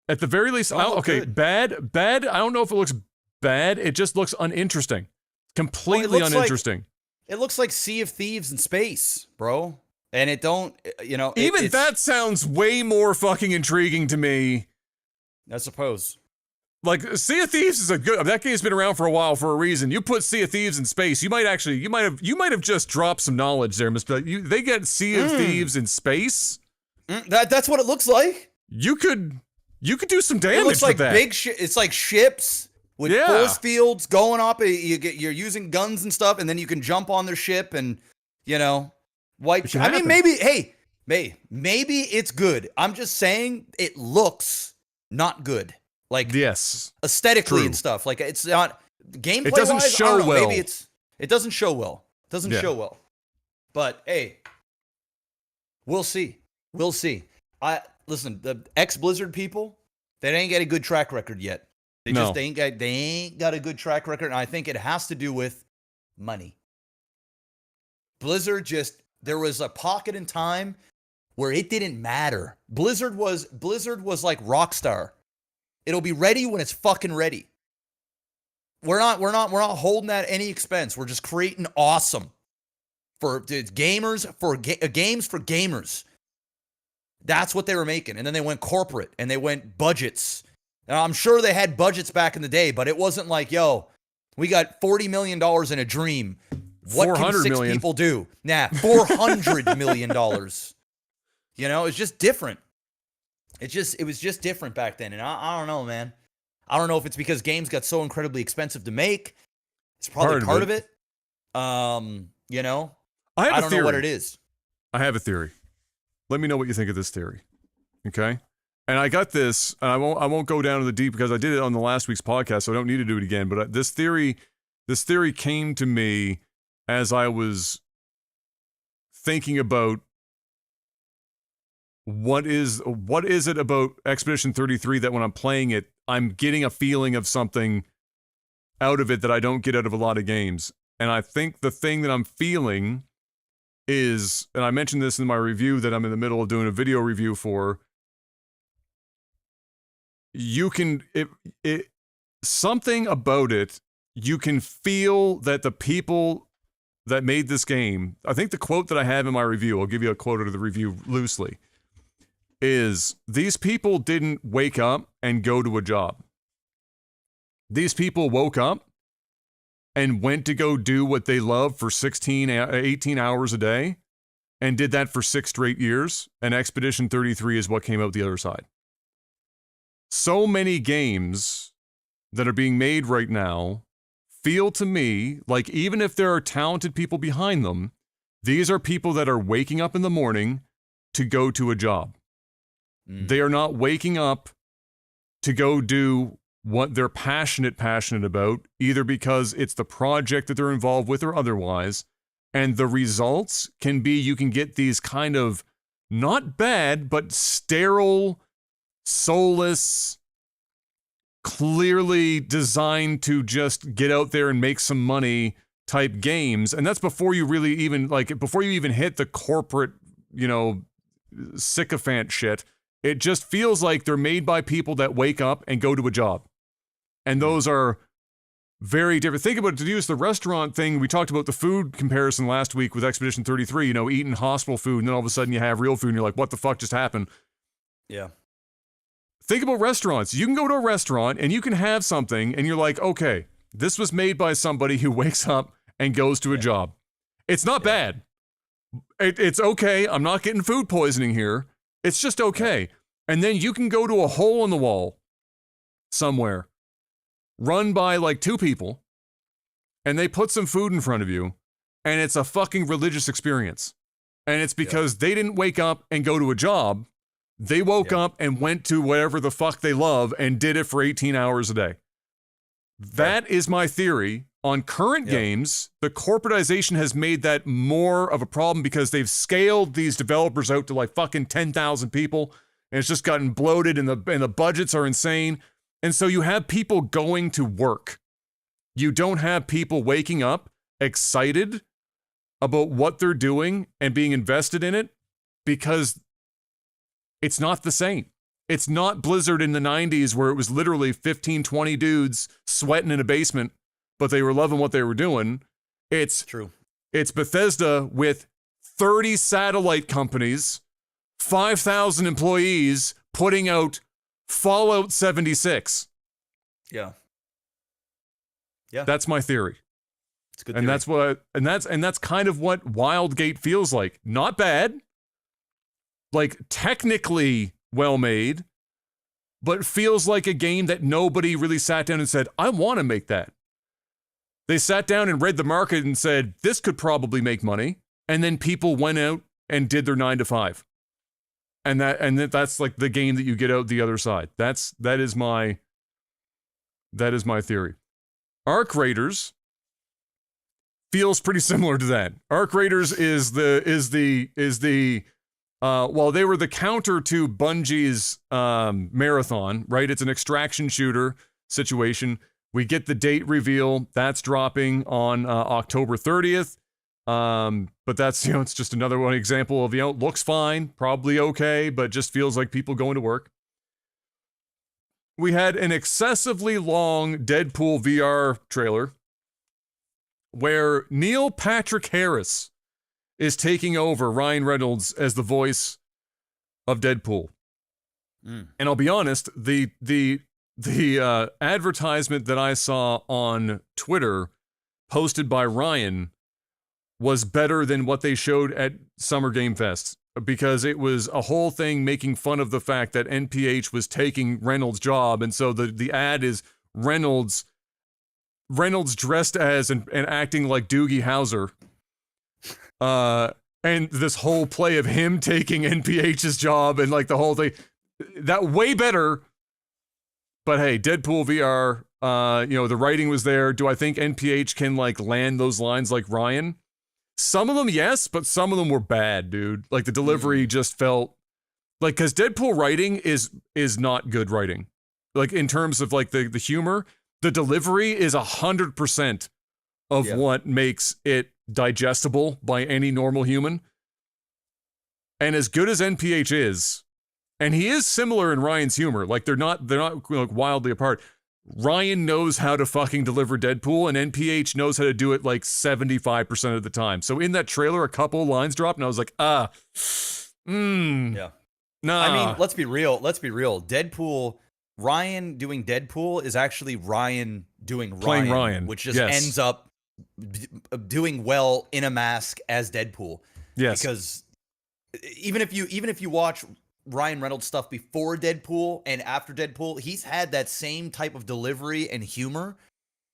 At the very least, bad. I don't know if it looks bad. It just looks uninteresting, completely uninteresting. It looks like Sea of Thieves in space, bro. And it don't, Even that sounds way more fucking intriguing to me. I suppose. Like, Sea of Thieves is that game's been around for a while for a reason. You put Sea of Thieves in space, you might have just dropped some knowledge there, Mr. They get Sea of Thieves in space. That's what it looks like. You could do some damage. It looks like with that. big shit. It's like ships with force fields going up. You're using guns and stuff, and then you can jump on their ship and wipe. I mean, maybe it's good. I'm just saying it looks not good. Like, yes, aesthetically and stuff. Like, it's not gameplay. It doesn't show well. Maybe it doesn't show well. Show well. But hey, we'll see. Listen, the ex-Blizzard people, they ain't got a good track record yet. They ain't got a good track record, and I think it has to do with money. Blizzard there was a pocket in time where it didn't matter. Blizzard was like Rockstar. It'll be ready when it's fucking ready. We're not holding at any expense. We're just creating awesome for gamers, games for gamers. That's what they were making. And then they went corporate and they went budgets. Now, I'm sure they had budgets back in the day, but it wasn't like, yo, we got $40 million in a dream. What can 6 people do? Nah, $400 million. It's just different. It was just different back then. And I don't know, man. I don't know if it's because games got so incredibly expensive to make. It's probably part of it. I don't know what it is. I have a theory. Let me know what you think of this theory. Okay? And I got this, and I won't go down to the deep because I did it on the last week's podcast, so I don't need to do it again. But this theory came to me as I was thinking about what is it about Expedition 33 that when I'm playing it, I'm getting a feeling of something out of it that I don't get out of a lot of games. And I think the thing that I'm feeling is, and I mentioned this in my review that I'm in the middle of doing a video review for, something about it, you can feel that the people that made this game, I think the quote that I have in my review, I'll give you a quote out of the review loosely, is these people didn't wake up and go to a job. These people woke up and went to go do what they love for 18 hours a day and did that for 6 straight years, and Expedition 33 is what came out the other side. So many games that are being made right now feel to me like even if there are talented people behind them, these are people that are waking up in the morning to go to a job. They are not waking up to go do what they're passionate about, either because it's the project that they're involved with or otherwise. And the results can be, you can get these kind of not bad, but sterile, soulless, clearly designed to just get out there and make some money type games. And that's before you really even hit the corporate, sycophant shit. It just feels like they're made by people that wake up and go to a job. And those are very different. Think about it, to use the restaurant thing. We talked about the food comparison last week with Expedition 33, eating hospital food, and then all of a sudden you have real food and you're like, what the fuck just happened? Yeah. Think about restaurants. You can go to a restaurant and you can have something and you're like, okay, this was made by somebody who wakes up and goes to a job. It's not bad. It's okay. I'm not getting food poisoning here. It's just okay. And then you can go to a hole in the wall somewhere, run by like 2 people, and they put some food in front of you, and it's a fucking religious experience. And it's because they didn't wake up and go to a job. They woke up and went to whatever the fuck they love and did it for 18 hours a day. That is my theory. On current games, the corporatization has made that more of a problem because they've scaled these developers out to like fucking 10,000 people, and it's just gotten bloated, and the budgets are insane. And so you have people going to work. You don't have people waking up excited about what they're doing and being invested in it, because it's not the same. It's not Blizzard in the 90s where it was literally 15, 20 dudes sweating in a basement, but they were loving what they were doing. It's true. It's Bethesda with 30 satellite companies, 5,000 employees putting out Fallout 76. Yeah. That's my theory. It's good. And that's kind of what Wildgate feels like. Not bad. Like technically well made, but feels like a game that nobody really sat down and said, I want to make that. They sat down and read the market and said, this could probably make money. And then people went out and did their 9 to 5. And that's like the game that you get out the other side. That is my theory. Arc Raiders feels pretty similar to that. Arc Raiders is the well, they were the counter to Bungie's Marathon, right? It's an extraction shooter situation. We get the date reveal. That's dropping on October 30th. But that's, it's just another one example of, looks fine, probably okay, but just feels like people going to work. We had an excessively long Deadpool VR trailer where Neil Patrick Harris is taking over Ryan Reynolds as the voice of Deadpool. And I'll be honest, the advertisement that I saw on Twitter posted by Ryan was better than what they showed at Summer Game Fest, because it was a whole thing making fun of the fact that NPH was taking Reynolds' job. And so the ad is Reynolds dressed as and acting like Doogie Howser. And this whole play of him taking NPH's job and like the whole thing. that way better. But hey, Deadpool VR, the writing was there. Do I think NPH can like land those lines like Ryan? Some of them, yes, but some of them were bad, dude. Like the delivery just felt like, because Deadpool writing is not good writing. Like in terms of like the humor, the delivery is 100% of what makes it digestible by any normal human. And as good as NPH is, and he is similar in Ryan's humor, like they're not like wildly apart. Ryan knows how to fucking deliver Deadpool, and NPH knows how to do it like 75% of the time. So in that trailer, a couple lines dropped, and I was like, nah. I mean, let's be real. Deadpool, Ryan doing Deadpool is actually Ryan doing Playing Ryan, which just ends up doing well in a mask as Deadpool. Yes, because even if you watch Ryan Reynolds stuff before Deadpool and after Deadpool, he's had that same type of delivery and humor.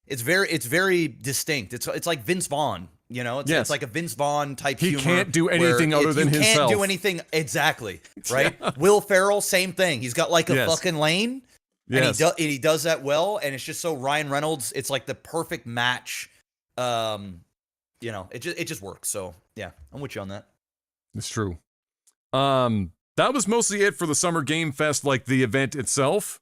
It's very distinct. It's like Vince Vaughn, it's like a Vince Vaughn type humor. He can't do anything other than himself. He can't do anything exactly, right? Will Ferrell, same thing. He's got like a fucking lane. And he does that well, and it's just so Ryan Reynolds, it's like the perfect match. It just works. So yeah, I'm with you on that. It's true. That was mostly it for the Summer Game Fest, like the event itself.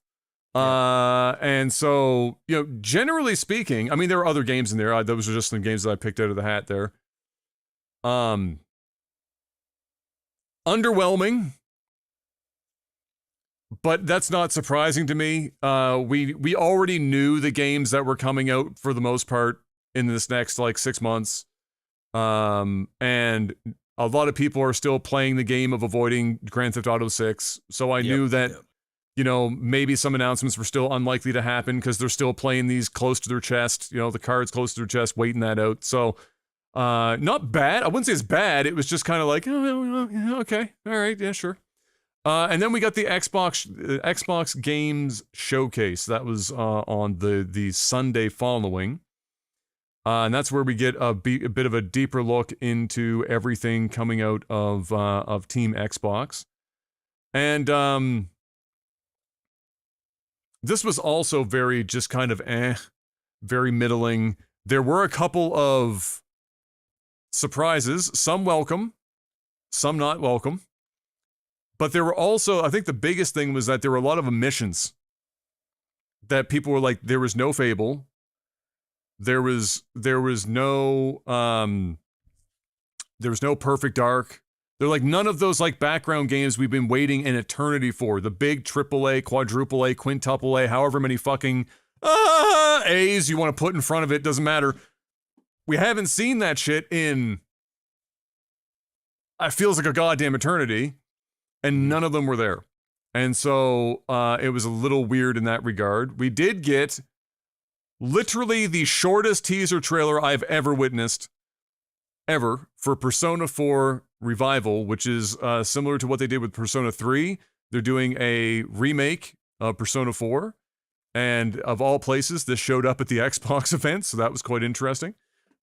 And so, generally speaking, I mean, there were other games in there. Those are just some games that I picked out of the hat there. Underwhelming, but that's not surprising to me. We already knew the games that were coming out for the most part in this next like 6 months. And a lot of people are still playing the game of avoiding Grand Theft Auto 6. So I knew that, maybe some announcements were still unlikely to happen because they're still playing these close to their chest, the cards close to their chest, waiting that out. So, not bad. I wouldn't say it's bad. It was just kind of like, oh, okay. All right. Yeah, sure. And then we got the Xbox Games Showcase. That was on the Sunday following. And that's where we get a bit of a deeper look into everything coming out of Team Xbox. And this was also very just kind of very middling. There were a couple of surprises, some welcome, some not welcome. But there were also, I think the biggest thing was that there were a lot of omissions. That people were like, there was no Fable. There was no Perfect Dark. They're like none of those like background games we've been waiting an eternity for. The big AAA, quadruple A, quintuple A, however many fucking A's you want to put in front of it, doesn't matter. We haven't seen that shit in, it feels like a goddamn eternity, and none of them were there. And so it was a little weird in that regard. We did get literally the shortest teaser trailer I've ever witnessed, ever, for Persona 4 Revival, which is similar to what they did with Persona 3. They're doing a remake of Persona 4, and of all places, this showed up at the Xbox event, so that was quite interesting.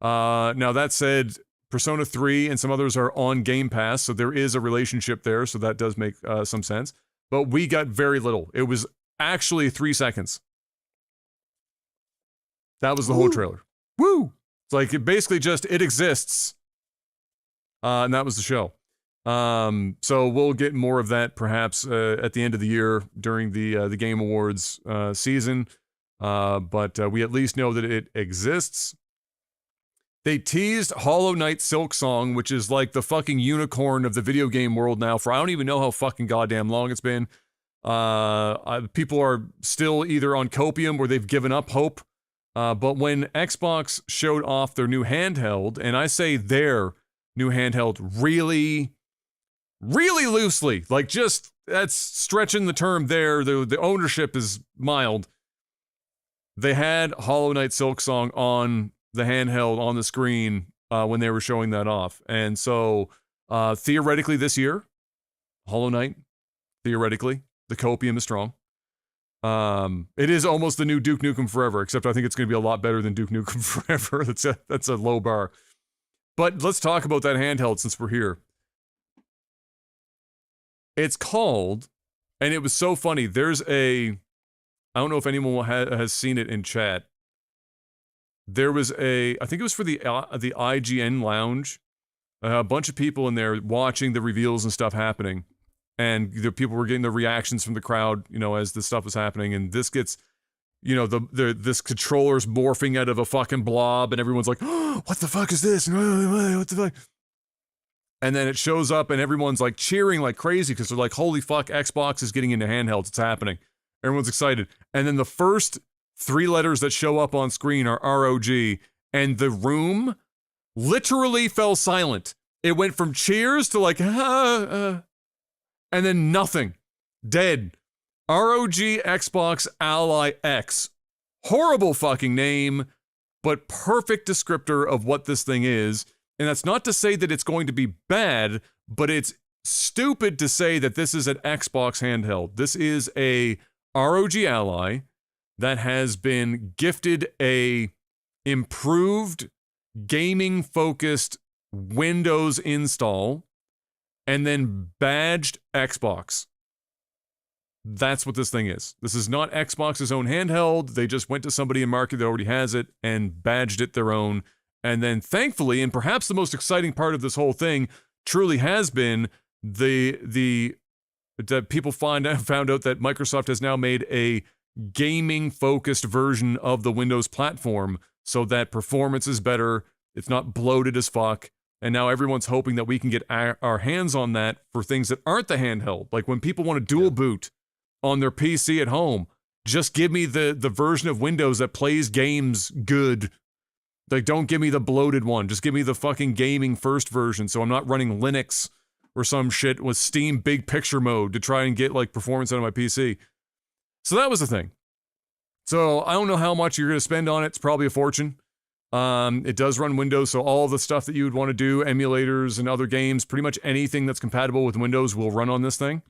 Now, that said, Persona 3 and some others are on Game Pass, so there is a relationship there, so that does make some sense. But we got very little. It was actually 3 seconds. That was the whole trailer. Woo! It's like, it basically just, it exists. And that was the show. So we'll get more of that perhaps at the end of the year during the Game Awards season. But we at least know that it exists. They teased Hollow Knight Silksong, which is like the fucking unicorn of the video game world now for I don't even know how fucking goddamn long it's been. People are still either on copium or they've given up hope. But when Xbox showed off their new handheld, and I say their new handheld really, really loosely, like just, that's stretching the term there, the ownership is mild. They had Hollow Knight Silksong on the handheld on the screen when they were showing that off. And so, theoretically this year, Hollow Knight, theoretically, the copium is strong. It is almost the new Duke Nukem Forever, except I think it's going to be a lot better than Duke Nukem Forever. That's a low bar. But let's talk about that handheld since we're here. It's called And it was so funny. There's I don't know if anyone has seen it in chat. There was I think it was for the IGN lounge, a bunch of people in there watching the reveals and stuff happening, and the people were getting the reactions from the crowd, as this stuff was happening, and this gets, this controller's morphing out of a fucking blob, and everyone's like, oh, what the fuck is this? What the fuck? And then it shows up, and everyone's like cheering like crazy because they're like, holy fuck, Xbox is getting into handhelds. It's happening. Everyone's excited. And then the first 3 letters that show up on screen are ROG, and the room literally fell silent. It went from cheers to like, and then nothing. Dead. ROG Xbox Ally X. Horrible fucking name, but perfect descriptor of what this thing is. And that's not to say that it's going to be bad, but it's stupid to say that this is an Xbox handheld. This is a ROG Ally that has been gifted a improved gaming-focused Windows install and then badged Xbox. That's what this thing is. This is not Xbox's own handheld. They just went to somebody in market that already has it and badged it their own. And then thankfully, and perhaps the most exciting part of this whole thing truly has been that people found out that Microsoft has now made a gaming-focused version of the Windows platform so that performance is better, it's not bloated as fuck, and now everyone's hoping that we can get our hands on that for things that aren't the handheld. Like when people want to dual boot on their PC at home, just give me the version of Windows that plays games good. Like, don't give me the bloated one. Just give me the fucking gaming first version so I'm not running Linux or some shit with Steam big picture mode to try and get, like, performance out of my PC. So that was the thing. So I don't know how much you're going to spend on it. It's probably a fortune. It does run Windows, so all the stuff that you would want to do, emulators and other games, pretty much anything that's compatible with Windows will run on this thing.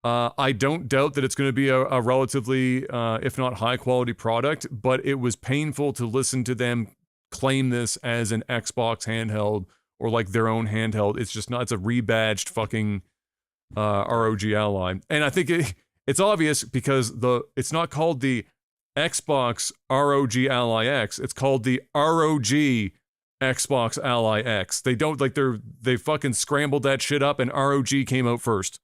I don't doubt that it's going to be a relatively, if not high-quality product, but it was painful to listen to them claim this as an Xbox handheld or like their own handheld. It's just not. It's a rebadged fucking ROG Ally, and I think it's obvious because it's not called the Xbox ROG Ally X. It's called the ROG Xbox Ally X. They don't like they fucking scrambled that shit up, and ROG came out first.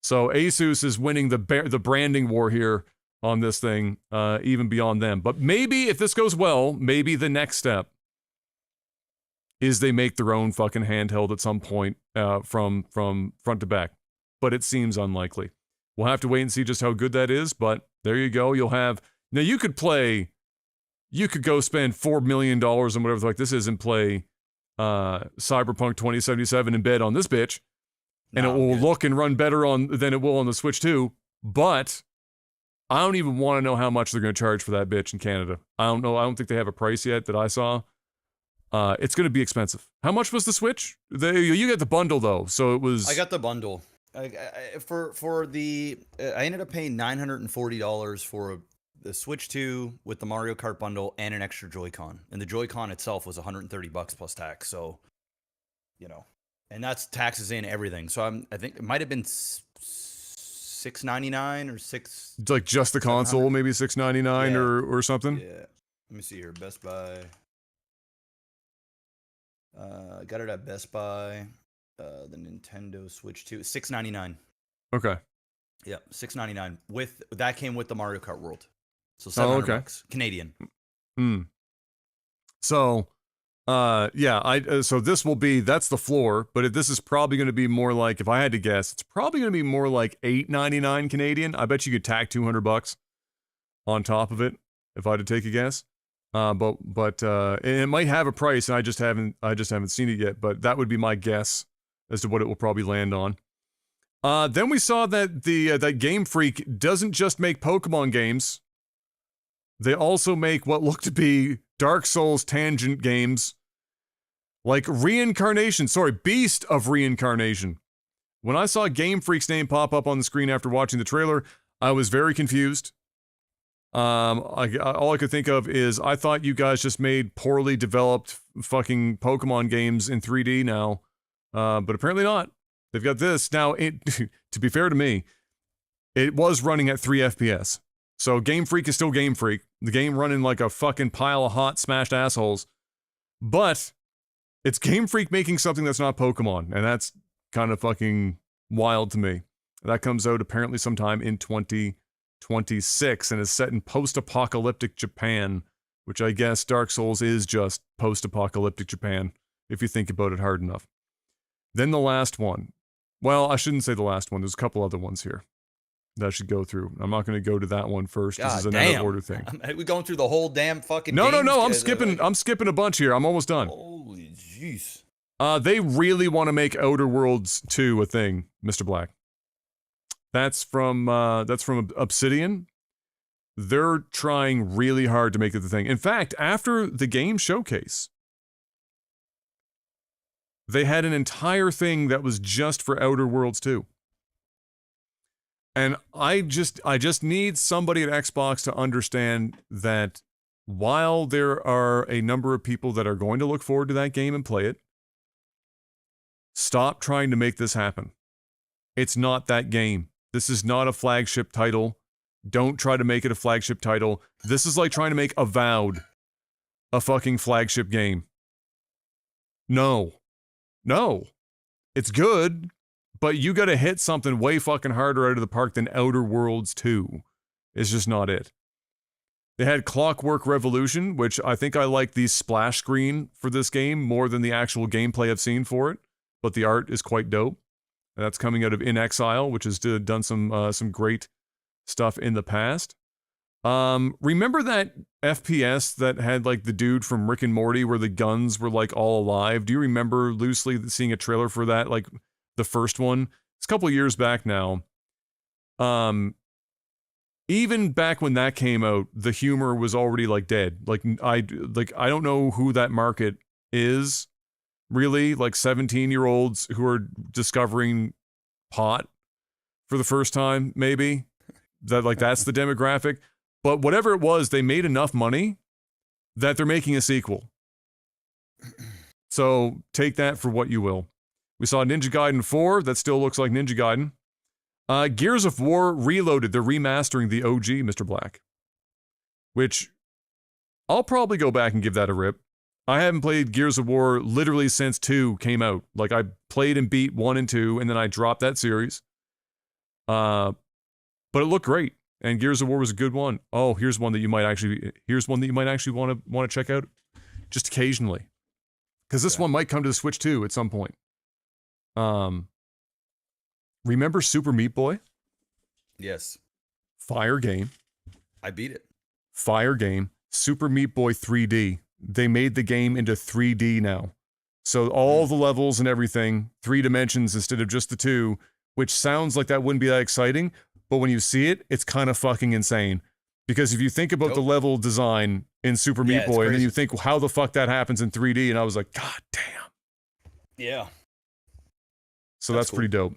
So Asus is winning the branding war here on this thing, even beyond them. But maybe if this goes well, maybe the next step is they make their own fucking handheld at some point from front to back. But it seems unlikely. We'll have to wait and see just how good that is. But there you go. You'll have now. You could go spend $4 million on whatever the fuck this is and play Cyberpunk 2077 in bed on this bitch. And it will look and run better than it will on the Switch 2. But I don't even want to know how much they're going to charge for that bitch in Canada. I don't know. I don't think they have a price yet that I saw. It's going to be expensive. How much was the Switch? You get the bundle though, so it was. I got the bundle. I ended up paying $940 for the Switch 2 with the Mario Kart bundle and an extra Joy-Con. And the Joy-Con itself was $130 plus tax. So, and that's taxes in everything. So I think it might have been $699 or $6. Like just the console, maybe $699 or something. Yeah. Let me see here. Best Buy. Got it at Best Buy. The Nintendo Switch 2, $699. Okay. Yeah, $699. That came with the Mario Kart World. So $700 Canadian. So, so this will be, that's the floor, but this is probably going to be more like, if I had to guess, it's probably going to be more like $899 Canadian. I bet you could tack $200 on top of it if I had to take a guess. But it might have a price, and I just haven't seen it yet. But that would be my guess as to what it will probably land on. Then we saw that that Game Freak doesn't just make Pokemon games. They also make what look to be Dark Souls tangent games, like Beast of Reincarnation. When I saw Game Freak's name pop up on the screen after watching the trailer, I was very confused. All I could think of is I thought you guys just made poorly developed fucking Pokemon games in 3D now, but apparently not. They've got this now. To be fair to me, it was running at 3 FPS. So Game Freak is still Game Freak. The game running like a fucking pile of hot smashed assholes. But it's Game Freak making something that's not Pokemon, and that's kind of fucking wild to me. That comes out apparently sometime in 2026 and is set in post-apocalyptic Japan, which I guess Dark Souls is just post-apocalyptic Japan, if you think about it hard enough. Then the last one. Well, I shouldn't say the last one. There's a couple other ones here that I should go through. I'm not going to go to that one first. God this is another damn. order thing. Are we going through the whole damn fucking No. games? I'm skipping a bunch here. I'm almost done. Holy jeez. They really want to make Outer Worlds 2 a thing, Mr. Black. That's from Obsidian. They're trying really hard to make it the thing. In fact, after the game showcase, they had an entire thing that was just for Outer Worlds 2. And I just need somebody at Xbox to understand that while there are a number of people that are going to look forward to that game and play it, stop trying to make this happen. It's not that game. This is not a flagship title. Don't try to make it a flagship title. This is like trying to make Avowed a fucking flagship game. No. It's good, but you gotta hit something way fucking harder out of the park than Outer Worlds 2. It's just not it. They had Clockwork Revolution, which I think I like the splash screen for this game more than the actual gameplay I've seen for it, but the art is quite dope. And that's coming out of In Exile, which has done some great stuff in the past. Remember that FPS that had like the dude from Rick and Morty where the guns were like all alive? Do you remember loosely seeing a trailer for that? Like the first one? It's a couple years back now. Even back when that came out, the humor was already like dead. I don't know who that market is, really. Like 17-year-olds who are discovering pot for the first time, maybe. That's the demographic. But whatever it was, they made enough money that they're making a sequel. So take that for what you will. We saw Ninja Gaiden 4, that still looks like Ninja Gaiden. Gears of War Reloaded, they're remastering the OG, Mr. Black. Which, I'll probably go back and give that a rip. I haven't played Gears of War literally since 2 came out. Like, I played and beat 1 and 2, and then I dropped that series. But it looked great, and Gears of War was a good one. Oh, here's one that you might actually want to check out, just occasionally, because this one might come to the Switch too at some point. Remember Super Meat Boy? Yes. Fire game. I beat it. Fire game. Super Meat Boy 3D. They made the game into 3D now. So all the levels and everything, 3 dimensions instead of just the 2, which sounds like that wouldn't be that exciting, but when you see it, it's kind of fucking insane. Because if you think about the level design in Super Meat Boy, and then you think, well, how the fuck that happens in 3D, and I was like, God damn. Yeah. So that's pretty dope.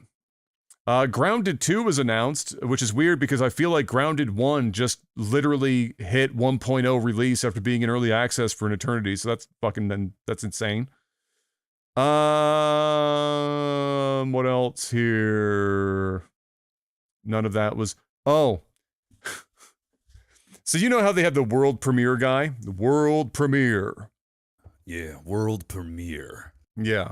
Grounded 2 was announced, which is weird because I feel like Grounded 1 just literally hit 1.0 release after being in early access for an eternity. So that's that's insane. What else here? None of that was... Oh. So you know how they have the world premiere guy? The world premiere. Yeah, world premiere. Yeah.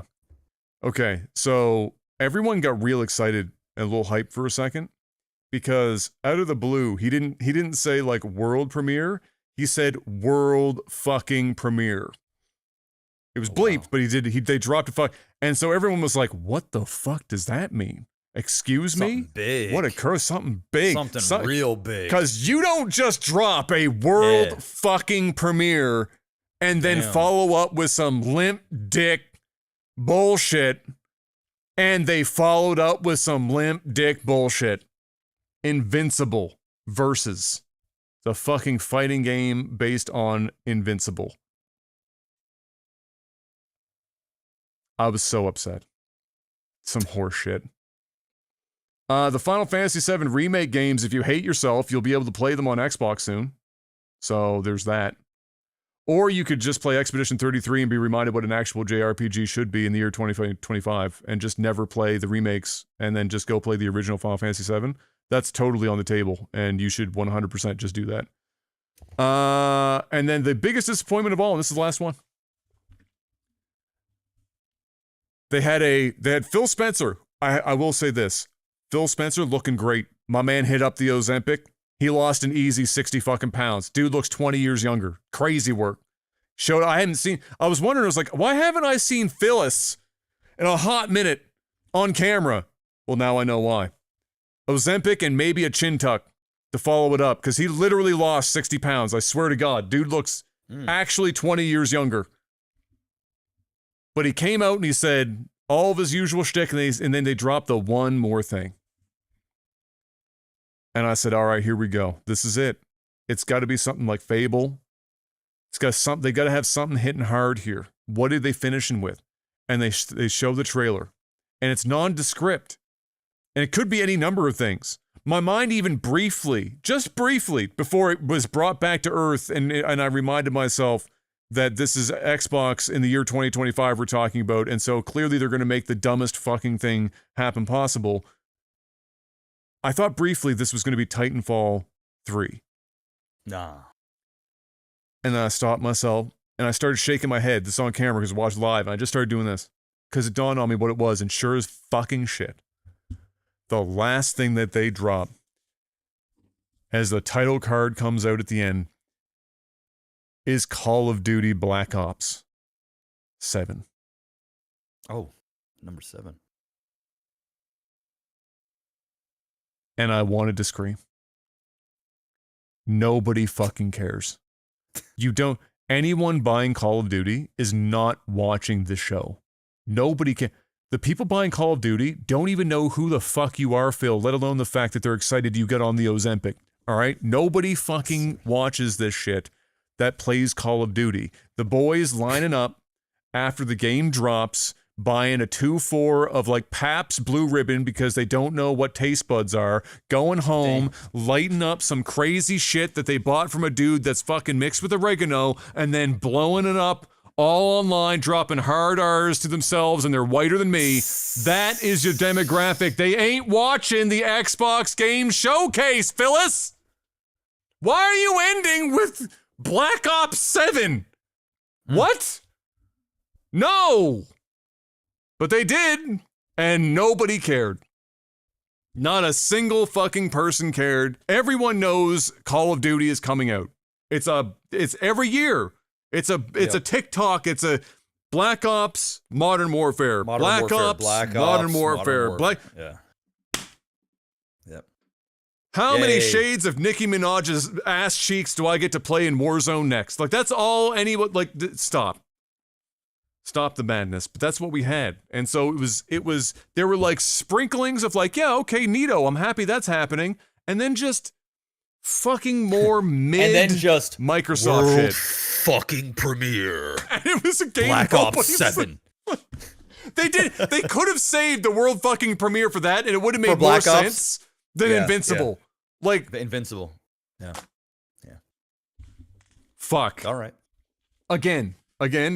Okay, so everyone got real excited and a little hyped for a second because out of the blue, he didn't say like world premiere. He said world fucking premiere. It was bleeped, but they dropped a fuck. And so everyone was like, what the fuck does that mean? Excuse me? Big. What a curse, something big. Something real big. Because you don't just drop a world fucking premiere and then follow up with some limp dick bullshit. And they followed up with some limp dick bullshit. Invincible versus the fucking fighting game based on Invincible. I was so upset. Some horse shit. The Final Fantasy VII Remake games, if you hate yourself, you'll be able to play them on Xbox soon. So there's that. Or you could just play Expedition 33 and be reminded what an actual JRPG should be in the year 2025 and just never play the remakes and then just go play the original Final Fantasy VII. That's totally on the table, and you should 100% just do that. And then the biggest disappointment of all, and this is the last one. They had Phil Spencer. I will say this. Phil Spencer looking great. My man hit up the Ozempic. He lost an easy 60 fucking pounds. Dude looks 20 years younger. Crazy work. I was wondering, I was like, why haven't I seen Phyllis in a hot minute on camera? Well, now I know why. Ozempic and maybe a chin tuck to follow it up, because he literally lost 60 pounds. I swear to God, dude looks actually 20 years younger. But he came out and he said all of his usual shtick, and then they dropped the one more thing. And I said, all right, here we go. This is it. It's got to be something like Fable. They got to have something hitting hard here. What are they finishing with? And they show the trailer, and it's nondescript, and it could be any number of things. My mind even just briefly, before it was brought back to earth, and I reminded myself that this is Xbox in the year 2025 we're talking about, and so clearly they're going to make the dumbest fucking thing happen possible. I thought briefly this was going to be Titanfall 3. Nah. And then I stopped myself, and I started shaking my head. This is on camera because I watched live, and I just started doing this because it dawned on me what it was, and sure as fucking shit, the last thing that they drop as the title card comes out at the end is Call of Duty Black Ops 7. Oh, number 7. And I wanted to scream. Nobody fucking cares. Anyone buying Call of Duty is not watching the show. Nobody can. The people buying Call of Duty don't even know who the fuck you are, Phil, let alone the fact that they're excited you get on the Ozempic. All right? Nobody fucking watches this shit that plays Call of Duty. The boys lining up after the game drops, buying a 2-4 of like Pabst Blue Ribbon because they don't know what taste buds are, going home, lighting up some crazy shit that they bought from a dude that's fucking mixed with oregano, and then blowing it up all online, dropping hard R's to themselves, and they're whiter than me. That is your demographic. They ain't watching the Xbox Game Showcase, Phyllis. Why are you ending with Black Ops 7? What? No. But they did, and nobody cared. Not a single fucking person cared. Everyone knows Call of Duty is coming out. It's every year. It's a TikTok. It's a Black Ops, Modern Warfare. Black Ops, Modern Warfare. Yeah. Yep. How many shades of Nicki Minaj's ass cheeks do I get to play in Warzone next? Like, that's all anyone, like, stop. Stop the madness. But that's what we had. And so there were like sprinklings of like, yeah, okay, neato, I'm happy that's happening. And then just fucking more mid and then just Microsoft world shit. Fucking premiere. And it was a game Black Ops 7. They could have saved the world fucking premiere for that, and it would have made more sense than Invincible. Yeah. Like Invincible. Yeah. Fuck. All right. Again,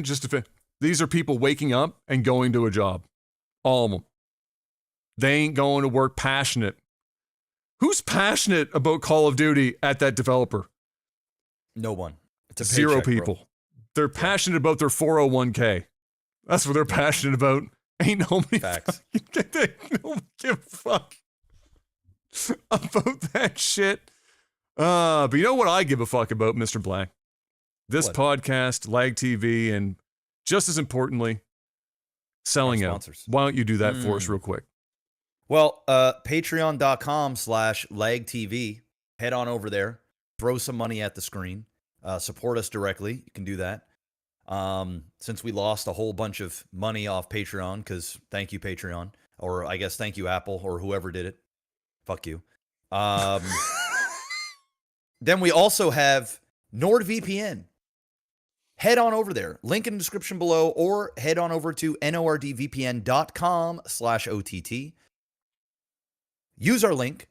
just to these are people waking up and going to a job. All of them. They ain't going to work passionate. Who's passionate about Call of Duty at that developer? No one. It's a Zero paycheck, people. bro. They're passionate about their 401k. That's what they're passionate about. Ain't nobody Facts. Nobody give a fuck about that shit. But you know what I give a fuck about, Mr. Black? This podcast, Lag TV, and just as importantly, selling out. Why don't you do that for us real quick? Well, patreon.com/lagtv. Head on over there. Throw some money at the screen. Support us directly. You can do that. Since we lost a whole bunch of money off Patreon, because thank you, Patreon. Or I guess thank you, Apple, or whoever did it. Fuck you. Then we also have NordVPN. Head on over there. Link in the description below, or head on over to nordvpn.com/OTT. Use our link.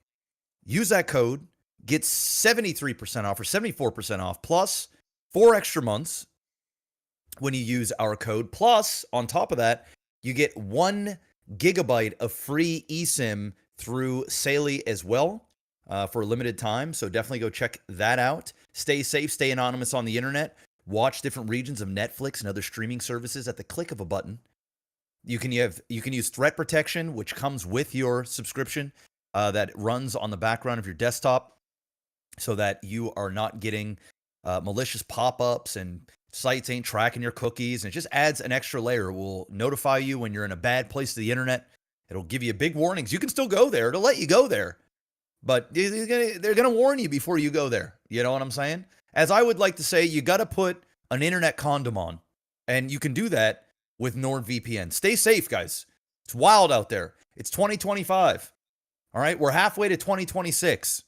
Use that code. Get 73% off or 74% off, plus 4 extra months when you use our code. Plus, on top of that, you get 1 gigabyte of free eSIM through Saley as well. for a limited time. So definitely go check that out. Stay safe, stay anonymous on the internet. Watch different regions of Netflix and other streaming services at the click of a button. You can use threat protection, which comes with your subscription, that runs on the background of your desktop, so that you are not getting malicious pop-ups and sites ain't tracking your cookies. And it just adds an extra layer. It will notify you when you're in a bad place of the internet. It'll give you big warnings. You can still go there. It'll let you go there, but they're gonna warn you before you go there. You know what I'm saying? As I would like to say, you got to put an internet condom on, and you can do that with NordVPN. Stay safe, guys. It's wild out there. It's 2025. All right, we're halfway to 2026.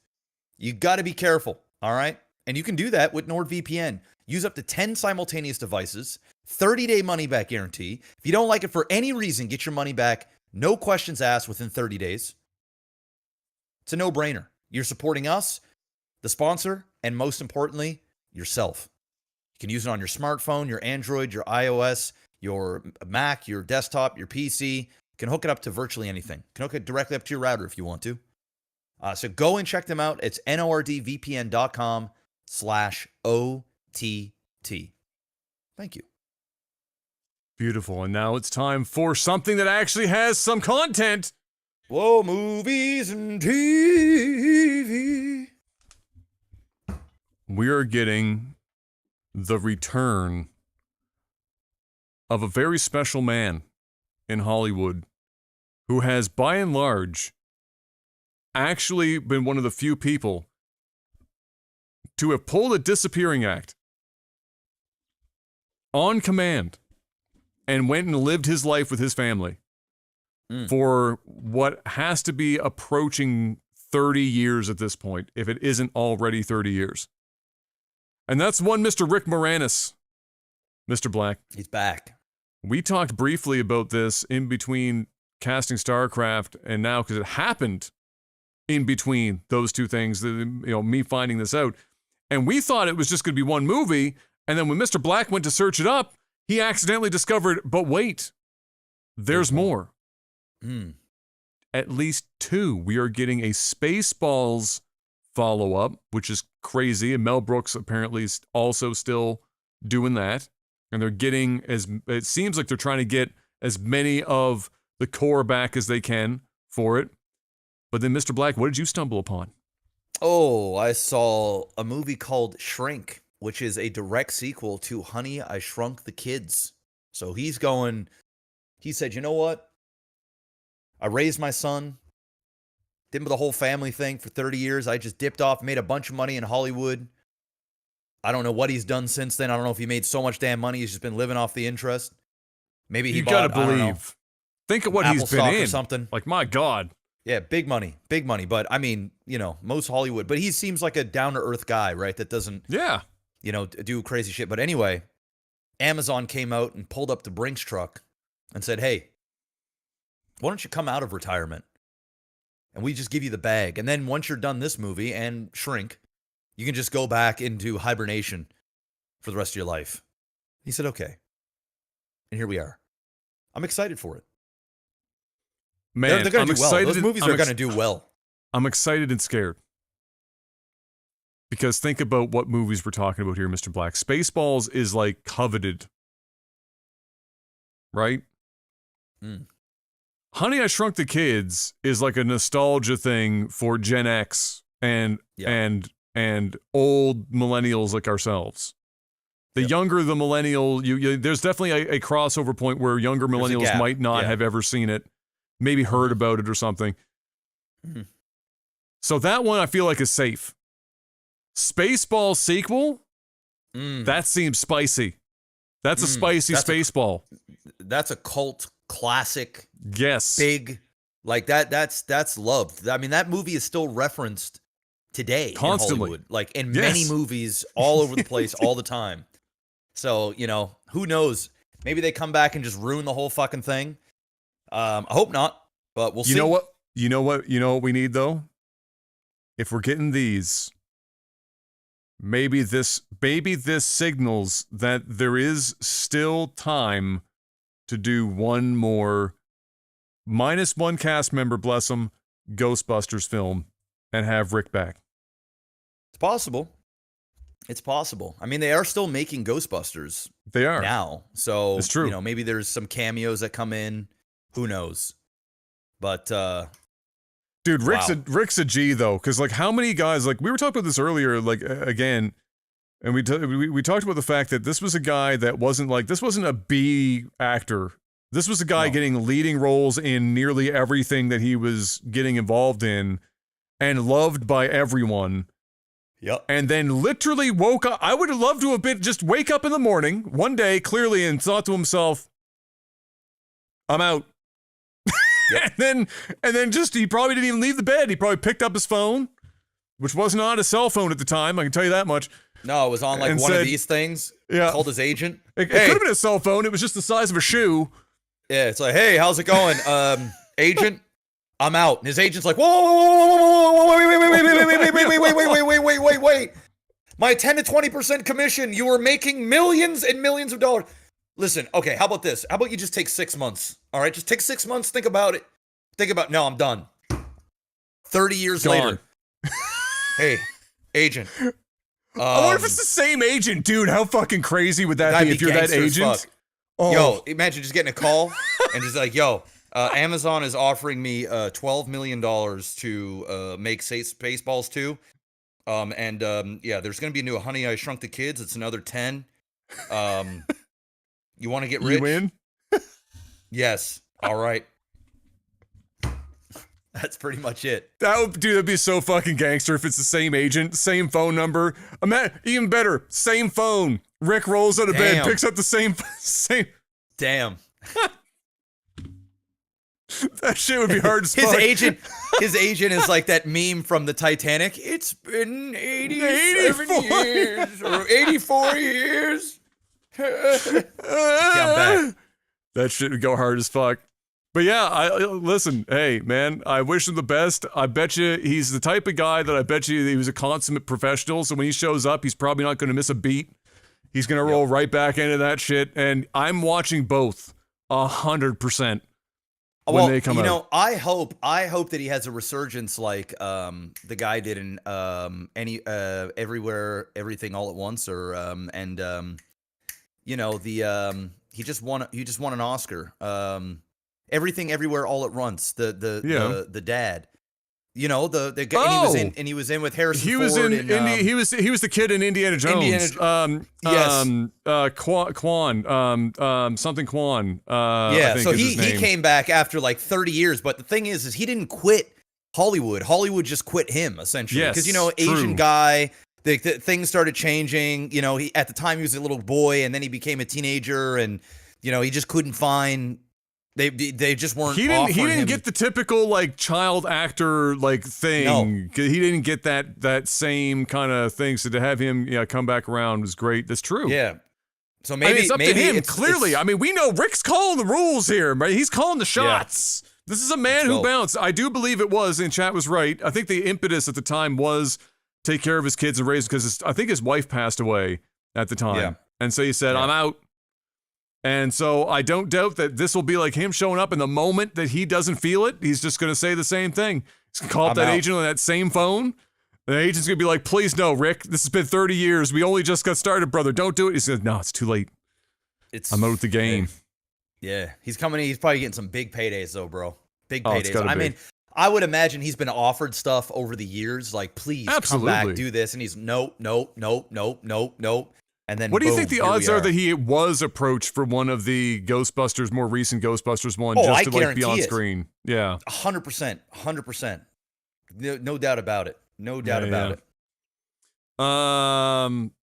You got to be careful. All right, and you can do that with NordVPN. Use up to 10 simultaneous devices, 30-day money-back guarantee. If you don't like it for any reason, get your money back. No questions asked within 30 days. It's a no-brainer. You're supporting us, the sponsor, and most importantly, yourself. You can use it on your smartphone, your Android, your iOS, your Mac, your desktop, your PC. You can hook it up to virtually anything. You can hook it directly up to your router if you want to. So go and check them out. It's nordvpn.com/OTT. Thank you. Beautiful. And now it's time for something that actually has some content. Whoa, movies and TV. We are getting the return of a very special man in Hollywood who has, by and large, actually been one of the few people to have pulled a disappearing act on command and went and lived his life with his family for what has to be approaching 30 years at this point, if it isn't already 30 years. And that's one Mr. Rick Moranis. Mr. Black. He's back. We talked briefly about this in between casting StarCraft and now, because it happened in between those two things, me finding this out. And we thought it was just going to be one movie. And then when Mr. Black went to search it up, he accidentally discovered, but wait, there's more. At least two. We are getting a Spaceballs follow-up, which is crazy. And Mel Brooks apparently is also still doing that. And they're getting it seems like they're trying to get as many of the core back as they can for it. But then, Mr. Black, what did you stumble upon? Oh, I saw a movie called Shrink, which is a direct sequel to Honey, I Shrunk the Kids. So he said, you know what? I raised my son, did the whole family thing for 30 years. I just dipped off, made a bunch of money in Hollywood. I don't know what he's done since then. I don't know if he made so much damn money, he's just been living off the interest. Maybe he gotta believe. Think of what Apple he's been stock in. or something. Like, my God. Yeah, big money. But I mean, most Hollywood. But he seems like a down-to-earth guy, right? That doesn't, do crazy shit. But anyway, Amazon came out and pulled up the Brinks truck and said, hey, why don't you come out of retirement? And we just give you the bag. And then once you're done this movie and Shrink, you can just go back into hibernation for the rest of your life. He said, okay. And here we are. I'm excited for it. Man, they're going to do well. excited. Those movies are going to do well. I'm excited and scared. Because think about what movies we're talking about here, Mr. Black. Spaceballs is like coveted. Right? Honey, I Shrunk the Kids is like a nostalgia thing for Gen X and old millennials like ourselves. The younger the millennial, there's definitely a crossover point where younger millennials might not have ever seen it, maybe heard about it or something. So that one I feel like is safe. Spaceball sequel? That seems spicy. That's a spicy Spaceball. That's a cult classic. Yes. Big. Like that's loved. I mean, that movie is still referenced today constantly. In Hollywood. Like in many movies all over the place all the time. So, who knows? Maybe they come back and just ruin the whole fucking thing. I hope not, but we'll see. You know what we need though? If we're getting these, maybe this signals that there is still time to do one more -1 cast member, bless them, Ghostbusters film and have Rick back. It's possible. It's possible. I mean, they are still making Ghostbusters. They are now, so it's true. You know, maybe there's some cameos that come in. Who knows? But dude, Rick's a G though, because like how many guys, like we were talking about this earlier, like again, and we talked about the fact that this was a guy that wasn't a B actor. This was a guy getting leading roles in nearly everything that he was getting involved in, and loved by everyone. Yep. And then literally woke up. I would have loved to have been just wake up in the morning one day clearly and thought to himself, "I'm out." Yep. and then just he probably didn't even leave the bed. He probably picked up his phone, which was not a cell phone at the time. I can tell you that much. No, it was on like one of these things. Yeah. Called his agent. It could have been a cell phone. It was just the size of a shoe. Yeah, it's like, hey, how's it going, agent? I'm out. And his agent's like, whoa, wait. My 10 to 20% commission. You were making millions and millions of dollars. Listen, okay, how about this? How about you just take 6 months? All right, just take 6 months. Think about it. No, I'm done. 30 years later. Hey, agent. I wonder if it's the same agent, dude. How fucking crazy would that be if you're that agent? Oh. Yo, imagine just getting a call and just like, yo, Amazon is offering me $12 million to make Spaceballs 2. Yeah, there's going to be a new Honey, I Shrunk the Kids. It's another 10. You want to get rich? You win? Yes. All right. That's pretty much it. That'd be so fucking gangster if it's the same agent, same phone number. Even better, same phone. Rick rolls out of bed, picks up the same. Damn. That shit would be hard as fuck. His agent is like that meme from the Titanic. It's been 87 years or 84 years. Yeah, I'm back. That shit would go hard as fuck. But yeah, listen, hey, man, I wish him the best. I bet you he's the type of guy that I bet you he was a consummate professional. So when he shows up, he's probably not going to miss a beat. He's going to roll right back into that shit. And I'm watching both 100% when they come out. You know, I hope that he has a resurgence like the guy did in Everywhere, Everything All at Once, or you know, he just won an Oscar. Everything Everywhere All at Once. The dad. You know, the guy he was in with Harrison Ford. He was the kid in Indiana Jones. Quan. Something Quan. Yeah, so he came back after like 30 years, but the thing is he didn't quit Hollywood. Hollywood just quit him essentially because Asian guy. The things started changing. You know, at the time he was a little boy, and then he became a teenager, and he just couldn't find. They just weren't. He didn't get the typical like child actor like thing. No. He didn't get that same kind of thing. So to have him come back around was great. That's true. Yeah. So maybe it's up to him. Clearly, we know Rick's calling the rules here. Right? He's calling the shots. Yeah. This is a man who bounced. I do believe it was, and chat was right. I think the impetus at the time was take care of his kids and raise because I think his wife passed away at the time, and so he said, "I'm out." And so I don't doubt that this will be like him showing up in the moment that he doesn't feel it. He's just going to say the same thing. He's going to call up that agent on that same phone. And the agent's going to be like, please no, Rick, this has been 30 years. We only just got started, brother. Don't do it. He says, no, it's too late. I'm out of the game. Yeah. He's coming in. He's probably getting some big paydays though, bro. Big paydays. I mean, I would imagine he's been offered stuff over the years. Like, please come back, do this. And he's nope. And then what do you think the odds are that he was approached for one of the Ghostbusters, more recent Ghostbusters one, just to like be on screen? Yeah. 100%. No doubt about it. No doubt about it.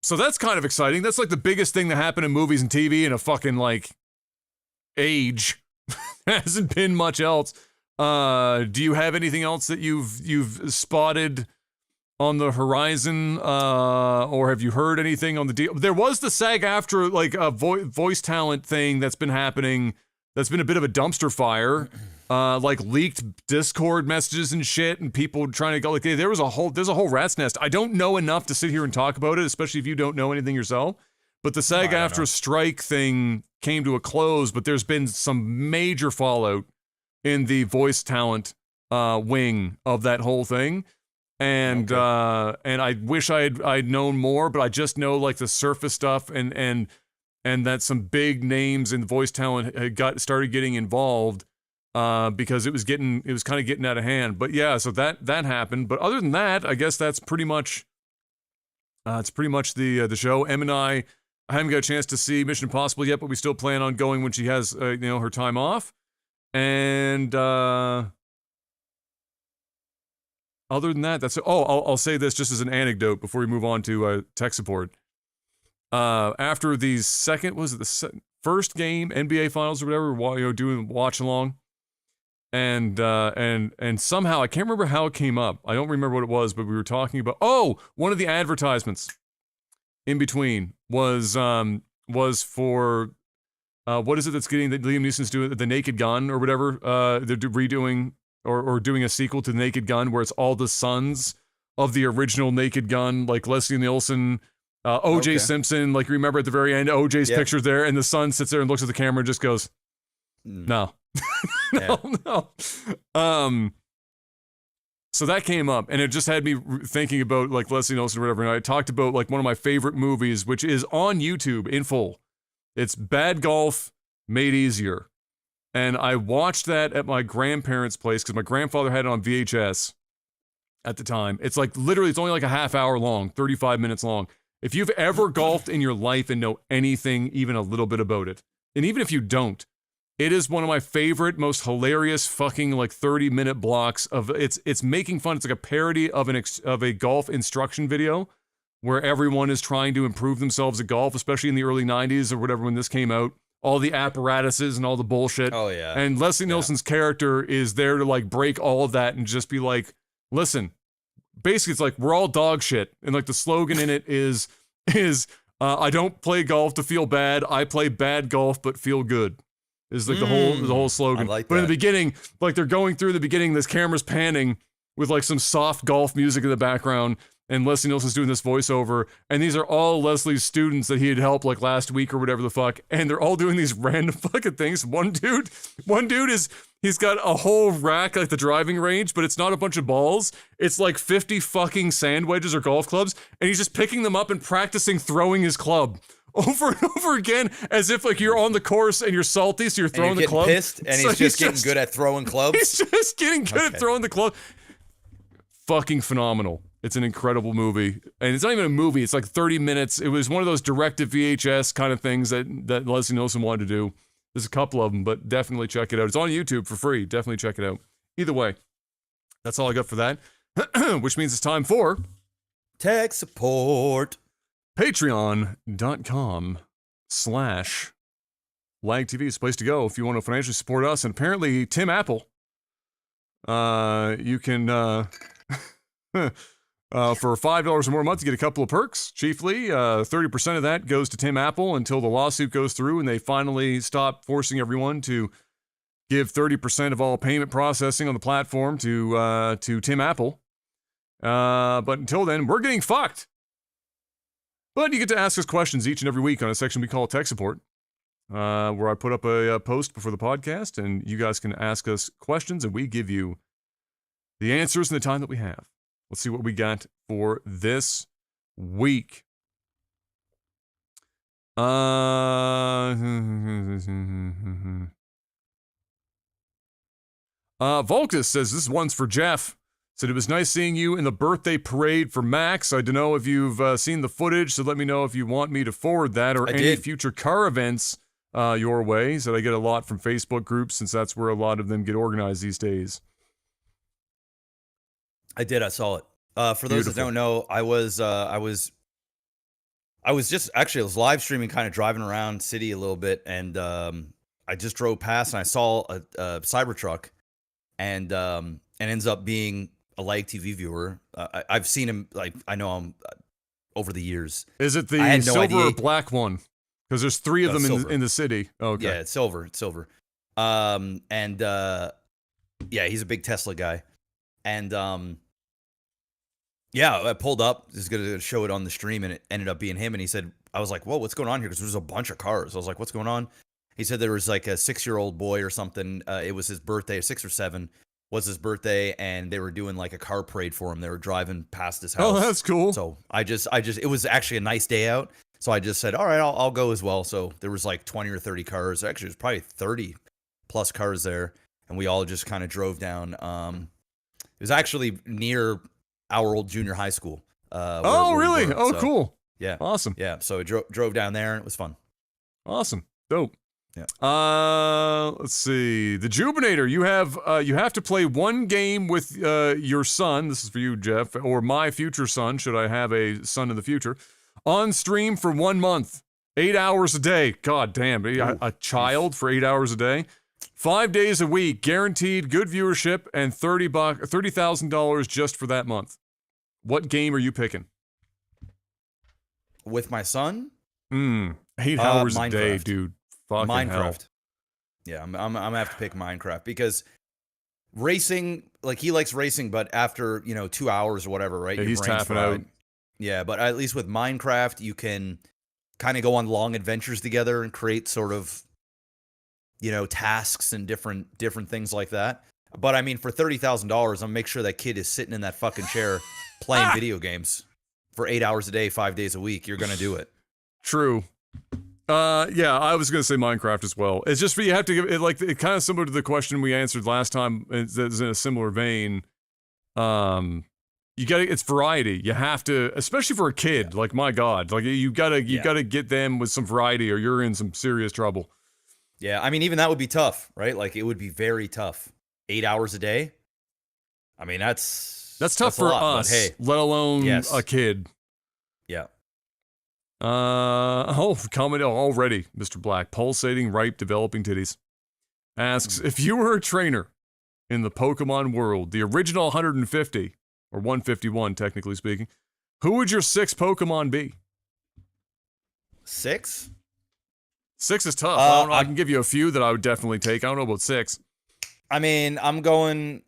So that's kind of exciting. That's like the biggest thing that happened in movies and TV in a fucking like age. Hasn't been much else. Do you have anything else that you've spotted on the horizon, or have you heard anything on the deal? There was the SAG-AFTRA like a voice talent thing that's been happening. That's been a bit of a dumpster fire, like leaked Discord messages and shit, and people trying to go like there's a whole rat's nest. I don't know enough to sit here and talk about it, especially if you don't know anything yourself. But the SAG-AFTRA strike thing came to a close, but there's been some major fallout in the voice talent wing of that whole thing. and I wish I'd known more, but I just know like the surface stuff, and that some big names in voice talent had started getting involved, because it was kind of getting out of hand. But yeah, so that happened. But other than that, I guess that's pretty much the show. Em and I haven't got a chance to see Mission Impossible yet, but we still plan on going when she has her time off. And other than that, that's it. Oh, I'll say this just as an anecdote before we move on to tech support. After the first game, NBA Finals or whatever, while doing watch along, and somehow I can't remember how it came up. I don't remember what it was, but we were talking about one of the advertisements in between was for what is it that's getting that Liam Neeson's doing, the Naked Gun or whatever, they're redoing or doing a sequel to the Naked Gun where it's all the sons of the original Naked Gun, like Leslie Nielsen, O.J. Simpson, like remember at the very end, O.J.'s picture's there, and the son sits there and looks at the camera and just goes, no. No. So that came up, and it just had me thinking about like Leslie Nielsen or whatever, and I talked about like one of my favorite movies, which is on YouTube in full. It's Bad Golf Made Easier. And I watched that at my grandparents' place because my grandfather had it on VHS at the time. It's like literally, it's only like a half hour long, 35 minutes long. If you've ever golfed in your life and know anything, even a little bit about it, and even if you don't, it is one of my favorite, most hilarious fucking like 30-minute blocks of it's making fun. It's like a parody of a golf instruction video where everyone is trying to improve themselves at golf, especially in the early 90s or whatever when this came out. All the apparatuses and all the bullshit. Oh, yeah. And Leslie Nielsen's character is there to like break all of that and just be like, listen, basically it's like we're all dog shit. And like the slogan in it is I don't play golf to feel bad. I play bad golf but feel good. Is like the whole slogan. I like but that. in the beginning, like they're going through the beginning, this camera's panning with like some soft golf music in the background, and Leslie Nielsen's doing this voiceover, and these are all Leslie's students that he had helped like last week or whatever the fuck, and they're all doing these random fucking things. One dude he's got a whole rack like the driving range, but it's not a bunch of balls. It's like 50 fucking sand wedges or golf clubs, and he's just picking them up and practicing throwing his club over and over again, as if like you're on the course and you're salty, so you're throwing the club. Pissed, and so he's just getting good at throwing clubs. He's just getting good at throwing the club. Fucking phenomenal. It's an incredible movie. And it's not even a movie, it's like 30 minutes. It was one of those directed VHS kind of things that Leslie Nielsen wanted to do. There's a couple of them, but definitely check it out. It's on YouTube for free. Definitely check it out. Either way, that's all I got for that. Which means it's time for Tech support. Patreon.com/LagTV is the place to go if you want to financially support us. And apparently, Tim Apple, you can, for $5 or more a month, you get a couple of perks. Chiefly, 30% of that goes to Tim Apple until the lawsuit goes through and they finally stop forcing everyone to give 30% of all payment processing on the platform to Tim Apple. But until then, we're getting fucked. But you get to ask us questions each and every week on a section we call Tech Support, where I put up a post before the podcast, and you guys can ask us questions, and we give you the answers in the time that we have. Let's see what we got for this week. Volkus says, this one's for Jeff. Said, it was nice seeing you in the birthday parade for Max. I don't know if you've seen the footage, so let me know if you want me to forward that or any future car events your way. Said, I get a lot from Facebook groups since that's where a lot of them get organized these days. I did. I saw it. For those that don't know, I was live streaming, kind of driving around city a little bit, and I just drove past and I saw a Cybertruck, and ends up being a Lag TV viewer. I've seen him, like, I know him over the years. Is it the silver or black one? Because there's three of them in the city. Oh, okay. Yeah, it's silver. It's silver. Yeah, he's a big Tesla guy. And yeah, I pulled up, just going to show it on the stream, and it ended up being him. And he said, I was like, whoa, what's going on here? Because there's a bunch of cars. I was like, what's going on? He said there was like a 6-year-old boy or something. It was his birthday, 6 or 7. was his birthday, and they were doing like a car parade for him. They were driving past his Oh, house. that's cool. So I just, it was actually a nice day out. So I just said, all right, I'll go as well. So there was like 20 or 30 cars. Actually, it was probably 30 plus cars there. And we all just kind of drove down. It was actually near our old junior high school. Oh, really? We were. Oh, So, cool. yeah. Awesome. Yeah. So I drove down there, and it was fun. Awesome. Dope. Yeah. Let's see. The Jubinator, you have to play one game with your son. This is for you, Jeff, or my future son, should I have a son in the future, on stream for 1 month. 8 hours a day. God damn. A child for 8 hours a day. 5 days a week, guaranteed good viewership, and $30,000 just for that month. What game are you picking? With my son? 8 hours a day, dude. Fucking Minecraft. hell. Yeah, I'm gonna have to pick Minecraft because racing, like he likes racing, but after 2 hours or whatever, right? Yeah, your he's brain's tapping fried. out. Yeah, but at least with Minecraft, you can kind of go on long adventures together and create sort of, tasks and different things like that. But I mean, for $30,000, I'm gonna make sure that kid is sitting in that fucking chair playing video games for 8 hours a day, 5 days a week. You're gonna do it. True. Yeah, I was gonna say Minecraft as well. It's just you have to give it like it kind of similar to the question we answered last time. It's in a similar vein. It's variety. You have to, especially for a kid. Like my God, like you gotta get them with some variety, or you're in some serious trouble. Yeah, I mean, even that would be tough, right? Like it would be very tough. 8 hours a day. I mean, that's tough for lot, us. hey, let alone a kid. Yeah. Comment already, Mr. Black. Pulsating, ripe, developing titties. Asks, if you were a trainer in the Pokemon world, the original 150, or 151, technically speaking, who would your 6 Pokemon be? 6? 6 is tough. I don't know. I can give you a few that I would definitely take. I don't know about 6. I mean, I'm going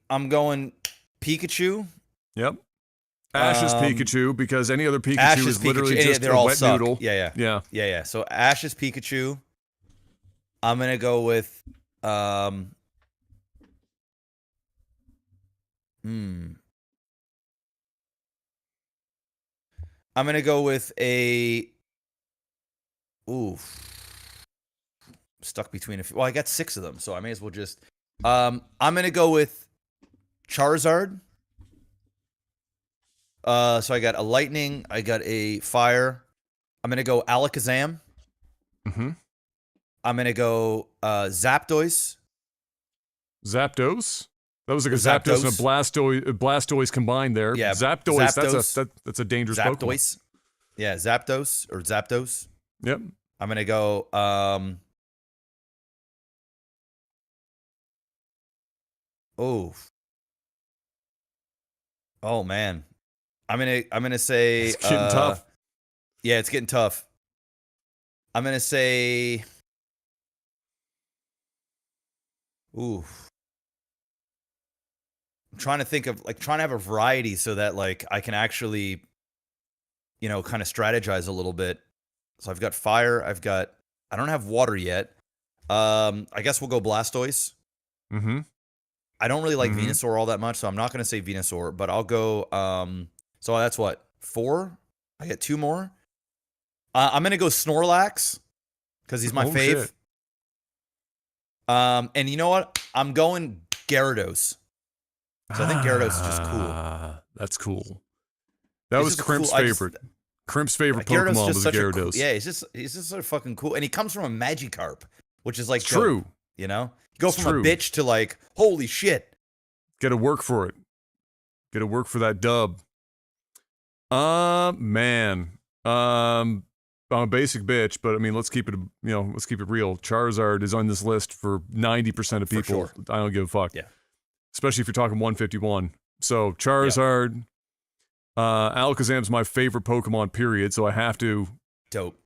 Pikachu. Yep. Ash's Pikachu, because any other Pikachu is literally just a wet noodle. Yeah. So Ash's Pikachu. I'm gonna go with I'm gonna go with a stuck between a few. Well, I got 6 of them, so I may as well just I'm gonna go with Charizard. So I got a lightning, I got a fire. I'm gonna go Alakazam. Mm-hmm. I'm gonna go Zapdos. Zapdos? That was like a Zapdos and a Blastoise combined there. Yeah, Zapdos. That's a dangerous Pokemon. Zapdos. Yeah, Zapdos or Zapdos. Yep. I'm gonna go Oh man. I'm gonna say it's getting tough. Yeah, it's getting tough. I'm gonna say I'm trying to think of trying to have a variety so that I can actually kind of strategize a little bit. So I've got fire, I don't have water yet. I guess we'll go Blastoise. Mm-hmm. I don't really like Venusaur all that much, so I'm not going to say Venusaur, but I'll go so that's what? 4? I get 2 more. I'm going to go Snorlax cuz he's my fave. Shit. And you know what? I'm going Gyarados. So I think Gyarados is just cool. That's cool. That was Crimp's favorite. Crimp's favorite Gyarados Pokemon was Gyarados. He's just so fucking cool. And he comes from a Magikarp, which is true. Dope, you know? You go from a bitch to holy shit. Gotta work for it. Gotta work for that dub. Man. I'm a basic bitch, but I mean, let's keep it real. Charizard is on this list for 90% of people. Sure. I don't give a fuck. Yeah. Especially if you're talking 151. So Charizard, Alakazam's my favorite Pokemon, period. So I have to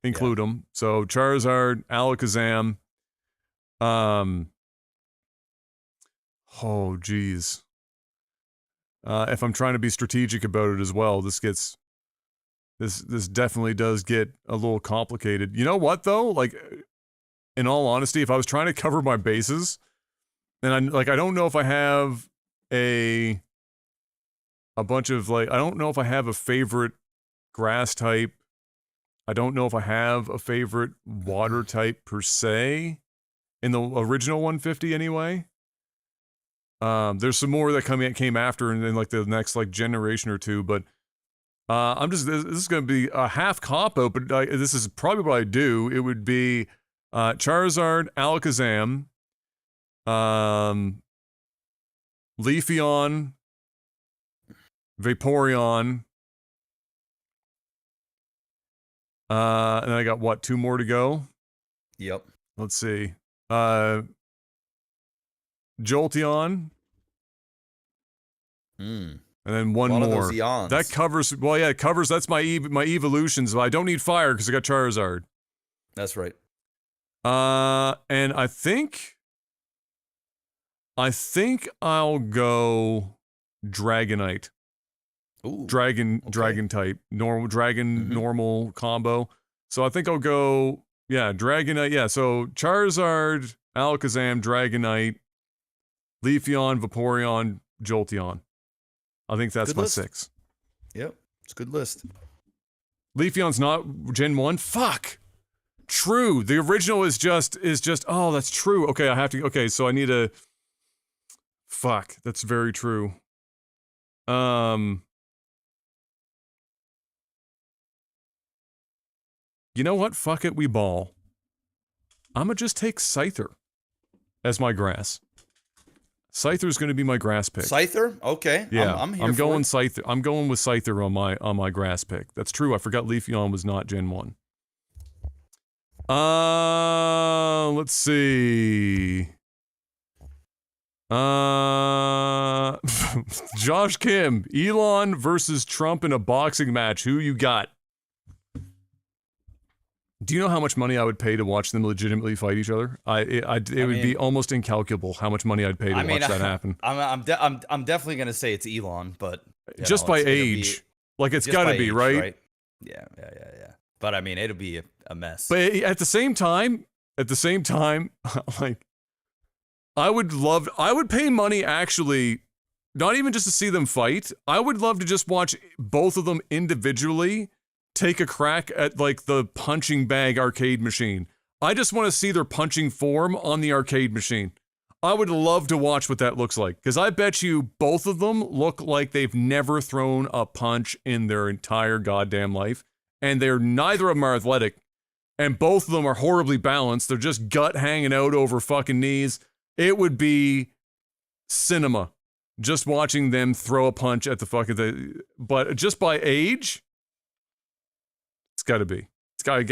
include them. So Charizard, Alakazam. Oh geez. If I'm trying to be strategic about it as well, this definitely does get a little complicated. You know what though? In all honesty, if I was trying to cover my bases, and I don't know if I have a bunch of like, I don't know if I have a favorite grass type. I don't know if I have a favorite water type per se in the original 150 anyway. There's some more that came after in like the next like generation or two, but this is going to be a half cop out, but this is probably what I do. It would be Charizard, Alakazam, Leafeon, Vaporeon, and I got what, 2 more to go? Yep. Let's see. Jolteon. And then one more. Of those eons. That covers, well, yeah, it covers, that's my evolutions, but I don't need fire because I got Charizard. That's right. And I think I'll go Dragonite. Ooh. Dragon type. Normal combo. So I think I'll go, yeah, Dragonite. Yeah, so Charizard, Alakazam, Dragonite, Leafeon, Vaporeon, Jolteon. I think that's my 6. Yep, it's a good list. Leafeon's not Gen 1? Fuck! True. The original is just, oh, that's true. Okay, I have to, okay, so I need a, fuck, that's very true. You know what? Fuck it, we ball. I'ma just take Scyther as my grass. Scyther's gonna be my grass pick. Scyther? Okay. Yeah, I'm here I'm for going it. Scyther. I'm going with Scyther on my grass pick. That's true. I forgot Leafeon was not Gen 1. Let's see. Josh Kim, Elon versus Trump in a boxing match. Who you got? Do you know how much money I would pay to watch them legitimately fight each other? It would be almost incalculable how much money I'd pay to watch that happen. I'm definitely gonna say it's Elon, but just by age, like it's got to be right. Yeah. But I mean, it'll be a mess. But at the same time, like I would pay money actually, not even just to see them fight. I would love to just watch both of them individually take a crack at like the punching bag arcade machine. I just want to see their punching form on the arcade machine. I would love to watch what that looks like, because I bet you both of them look like they've never thrown a punch in their entire goddamn life, and neither of them are athletic, and both of them are horribly balanced. They're just gut hanging out over fucking knees. It would be cinema just watching them throw a punch at the fucking but just by age, it's got to be. It's got to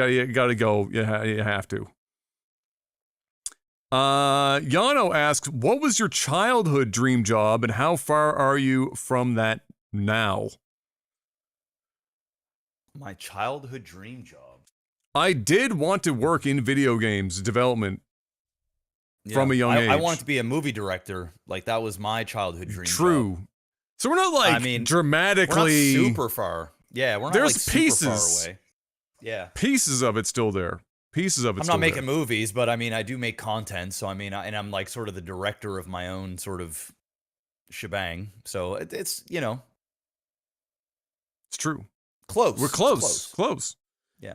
go. You have to. Yano asks, what was your childhood dream job and how far are you from that now? My childhood dream job. I did want to work in video games development from a young age. I wanted to be a movie director. Like, that was my childhood dream job. So we're not like dramatically we're not super far. Yeah, we're not like super far away. Yeah. Pieces of it still there. I'm not making movies, but I mean, I do make content. So I mean, and I'm like sort of the director of my own sort of shebang. So it's, you know. It's true. Close. We're close. Yeah.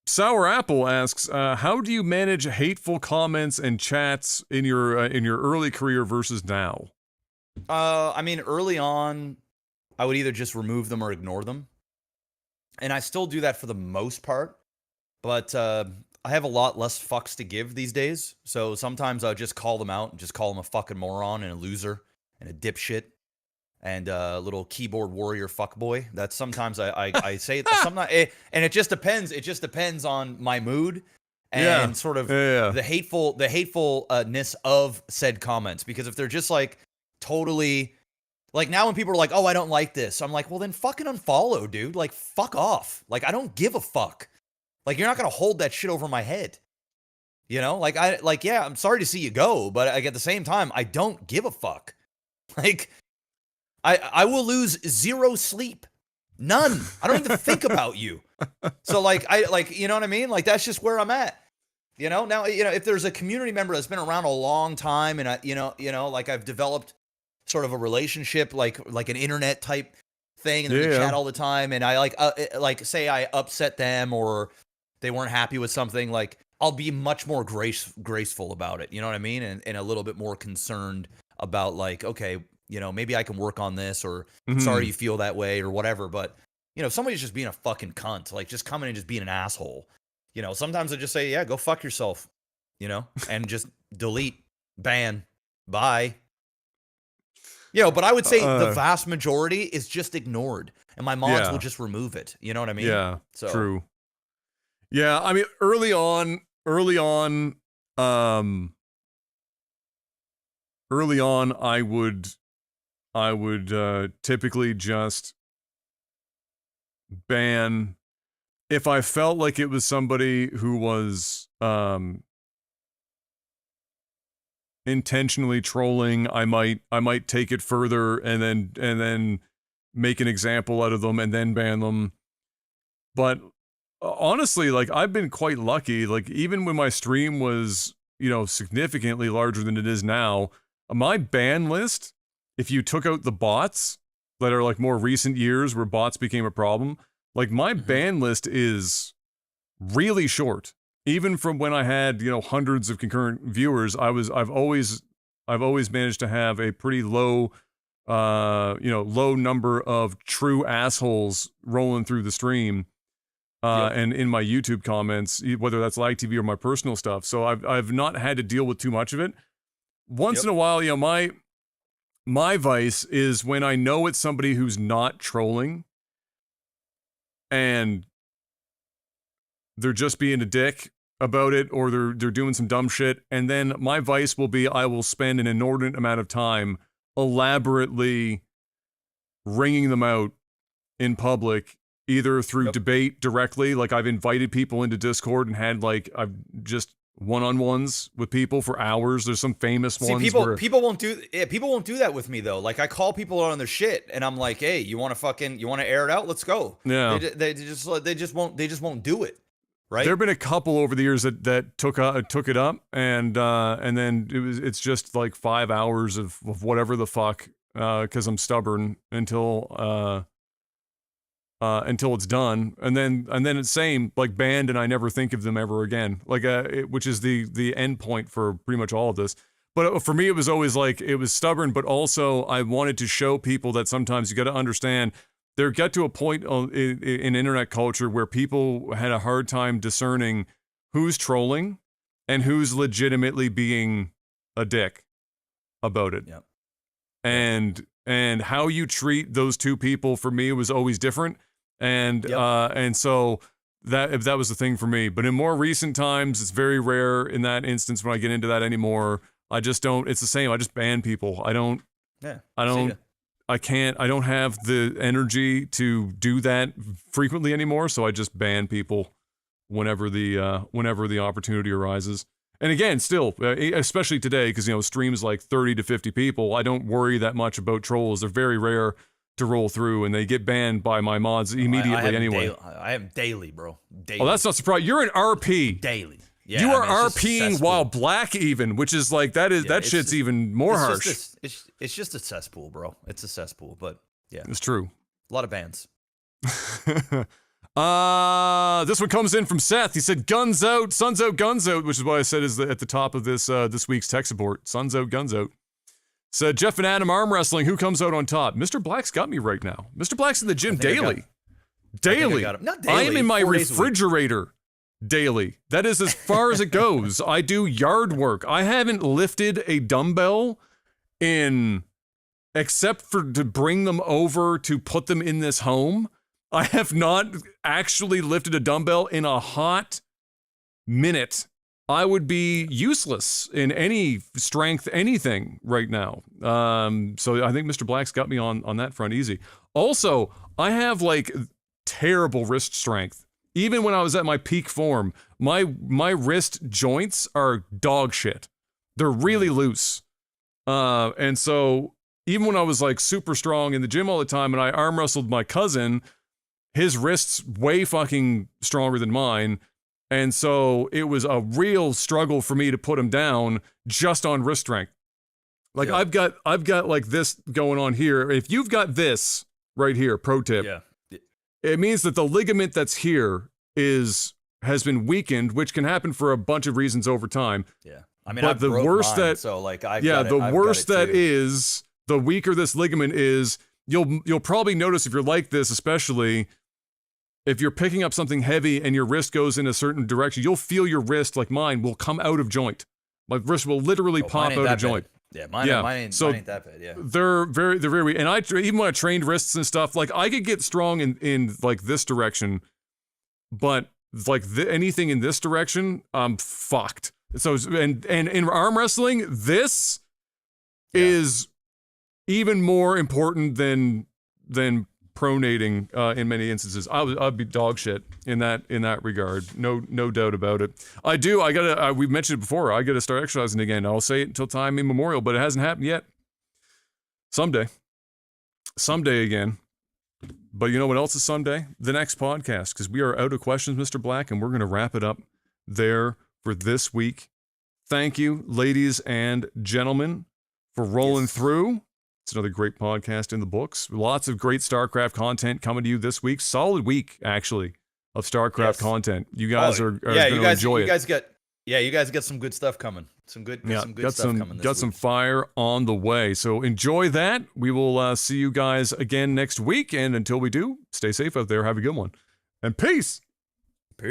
Sour Apple asks, how do you manage hateful comments and chats in your early career versus now? I mean, early on, I would either just remove them or ignore them. And I still do that for the most part, but I have a lot less fucks to give these days. So sometimes I'll just call them out and just call them a fucking moron and a loser and a dipshit and a little keyboard warrior fuckboy. That's sometimes I say sometimes, and it just depends. It just depends on my mood and sort of the hatefulness of said comments. Because if they're just like totally. Like, now when people are like, oh, I don't like this, I'm like, well, then fucking unfollow, dude. Like, fuck off. Like, I don't give a fuck. Like, you're not going to hold that shit over my head. You know? Like, yeah, I'm sorry to see you go, but like, at the same time, I don't give a fuck. Like, I will lose 0 sleep. None. I don't even think about you. So, like, you know what I mean? Like, that's just where I'm at. Now, if there's a community member that's been around a long time and like I've developed sort of a relationship, like an internet type thing, and we chat all the time, and I like say I upset them or they weren't happy with something, like I'll be much more graceful about it. You know what I mean? And a little bit more concerned about like, okay, maybe I can work on this, or sorry you feel that way or whatever. But, if somebody's just being a fucking cunt, like just coming and just being an asshole, sometimes I just say, yeah, go fuck yourself, and just delete, ban, bye. But I would say the vast majority is just ignored, and my mods will just remove it. You know what I mean? Yeah, so. True. Yeah, I mean, early on, I would typically just ban if I felt like it was somebody who was intentionally trolling. I might take it further and then make an example out of them and then ban them. But honestly, like, I've been quite lucky. Like, even when my stream was, significantly larger than it is now, my ban list, if you took out the bots that are like more recent years where bots became a problem, like my ban list is really short. Even from when I had, hundreds of concurrent viewers, I've always managed to have a pretty low number of true assholes rolling through the stream. And in my YouTube comments, whether that's live TV or my personal stuff. So I've not had to deal with too much of it. Once in a while, my vice is when I know it's somebody who's not trolling and they're just being a dick about it, or they're doing some dumb shit, and then my vice will be I will spend an inordinate amount of time elaborately ringing them out in public, either through debate directly, like I've invited people into Discord and had I've just one-on-ones with people for hours. There's some famous ones. People won't do that with me though. Like, I call people out on their shit and I'm like, hey, you want to air it out? Let's go. Yeah. They just won't do it. Right. There've been a couple over the years that took it up, and then it's just like 5 hours of whatever the fuck, because I'm stubborn until it's done, and then it's same, like, banned, and I never think of them ever again, like which is the end point for pretty much all of this. But for me, it was always like, it was stubborn, but also I wanted to show people that sometimes you got to understand. There got to a point in internet culture where people had a hard time discerning who's trolling and who's legitimately being a dick about it. Yep. And how you treat those two people, for me, was always different. And so that was the thing for me. But in more recent times, it's very rare in that instance when I get into that anymore. I just don't. It's the same. I just ban people. I don't. I don't have the energy to do that frequently anymore, so I just ban people whenever the opportunity arises. And again, still, especially today, because streams like 30 to 50 people, I don't worry that much about trolls. They're very rare to roll through, and they get banned by my mods immediately anyway. I have daily, bro. Daily. Oh, that's not surprising. You're an RP. Daily. Yeah, you are RPing while black, even, which is like, that shit's just, even more harsh. It's just a cesspool, bro. It's a cesspool, but yeah. It's true. A lot of bans. This one comes in from Seth. He said, guns out, suns out, guns out, which is what I said is at the top of this week's tech support. Suns out, guns out. Said, Jeff and Adam arm wrestling, who comes out on top? Mr. Black's got me right now. Mr. Black's in the gym daily. Daily. Not daily. I am in my refrigerator daily. That is as far as it goes. I do yard work. I haven't lifted a dumbbell except to bring them over to put them in this home. I have not actually lifted a dumbbell in a hot minute. I would be useless in any strength, anything right now. So I think Mr. Black's got me on that front easy. Also, I have like terrible wrist strength. Even when I was at my peak form, my wrist joints are dog shit. They're really loose. And so even when I was like super strong in the gym all the time and I arm wrestled my cousin, his wrist's way fucking stronger than mine. And so it was a real struggle for me to put them down just on wrist strength. Like Yeah. I've got like this going on here. If you've got this right here, pro tip, Yeah. it means that the ligament that's here has been weakened, which can happen for a bunch of reasons over time. Yeah. I mean, But I've the broke worse mine, that- so like I've got is, the weaker this ligament is. You'll probably notice if you're like this, especially if you're picking up something heavy and your wrist goes in a certain direction, you'll feel your wrist, like mine, will come out of joint. My wrist will literally pop out of joint. Yeah, mine ain't that bad. Yeah. They're very weak. And even when I trained wrists and stuff, like I could get strong in like this direction, but like anything in this direction, I'm fucked. So and in arm wrestling, this is even more important than pronating in many instances. I'd be dog shit in that regard. No doubt about it. We've mentioned it before. I gotta start exercising again. I'll say it until time immemorial, but it hasn't happened yet. Someday again. But you know what else is someday? The next podcast, because we are out of questions, Mr. Black, and we're gonna wrap it up there for this week. Thank you, ladies and gentlemen, for rolling through. It's another great podcast in the books. Lots of great StarCraft content coming to you this week. Solid week, actually, of StarCraft content. You guys are going to enjoy it. You guys got some good stuff coming. Some good stuff coming this week. Got some fire on the way. So enjoy that. We will see you guys again next week. And until we do, stay safe out there. Have a good one. And peace. Peace.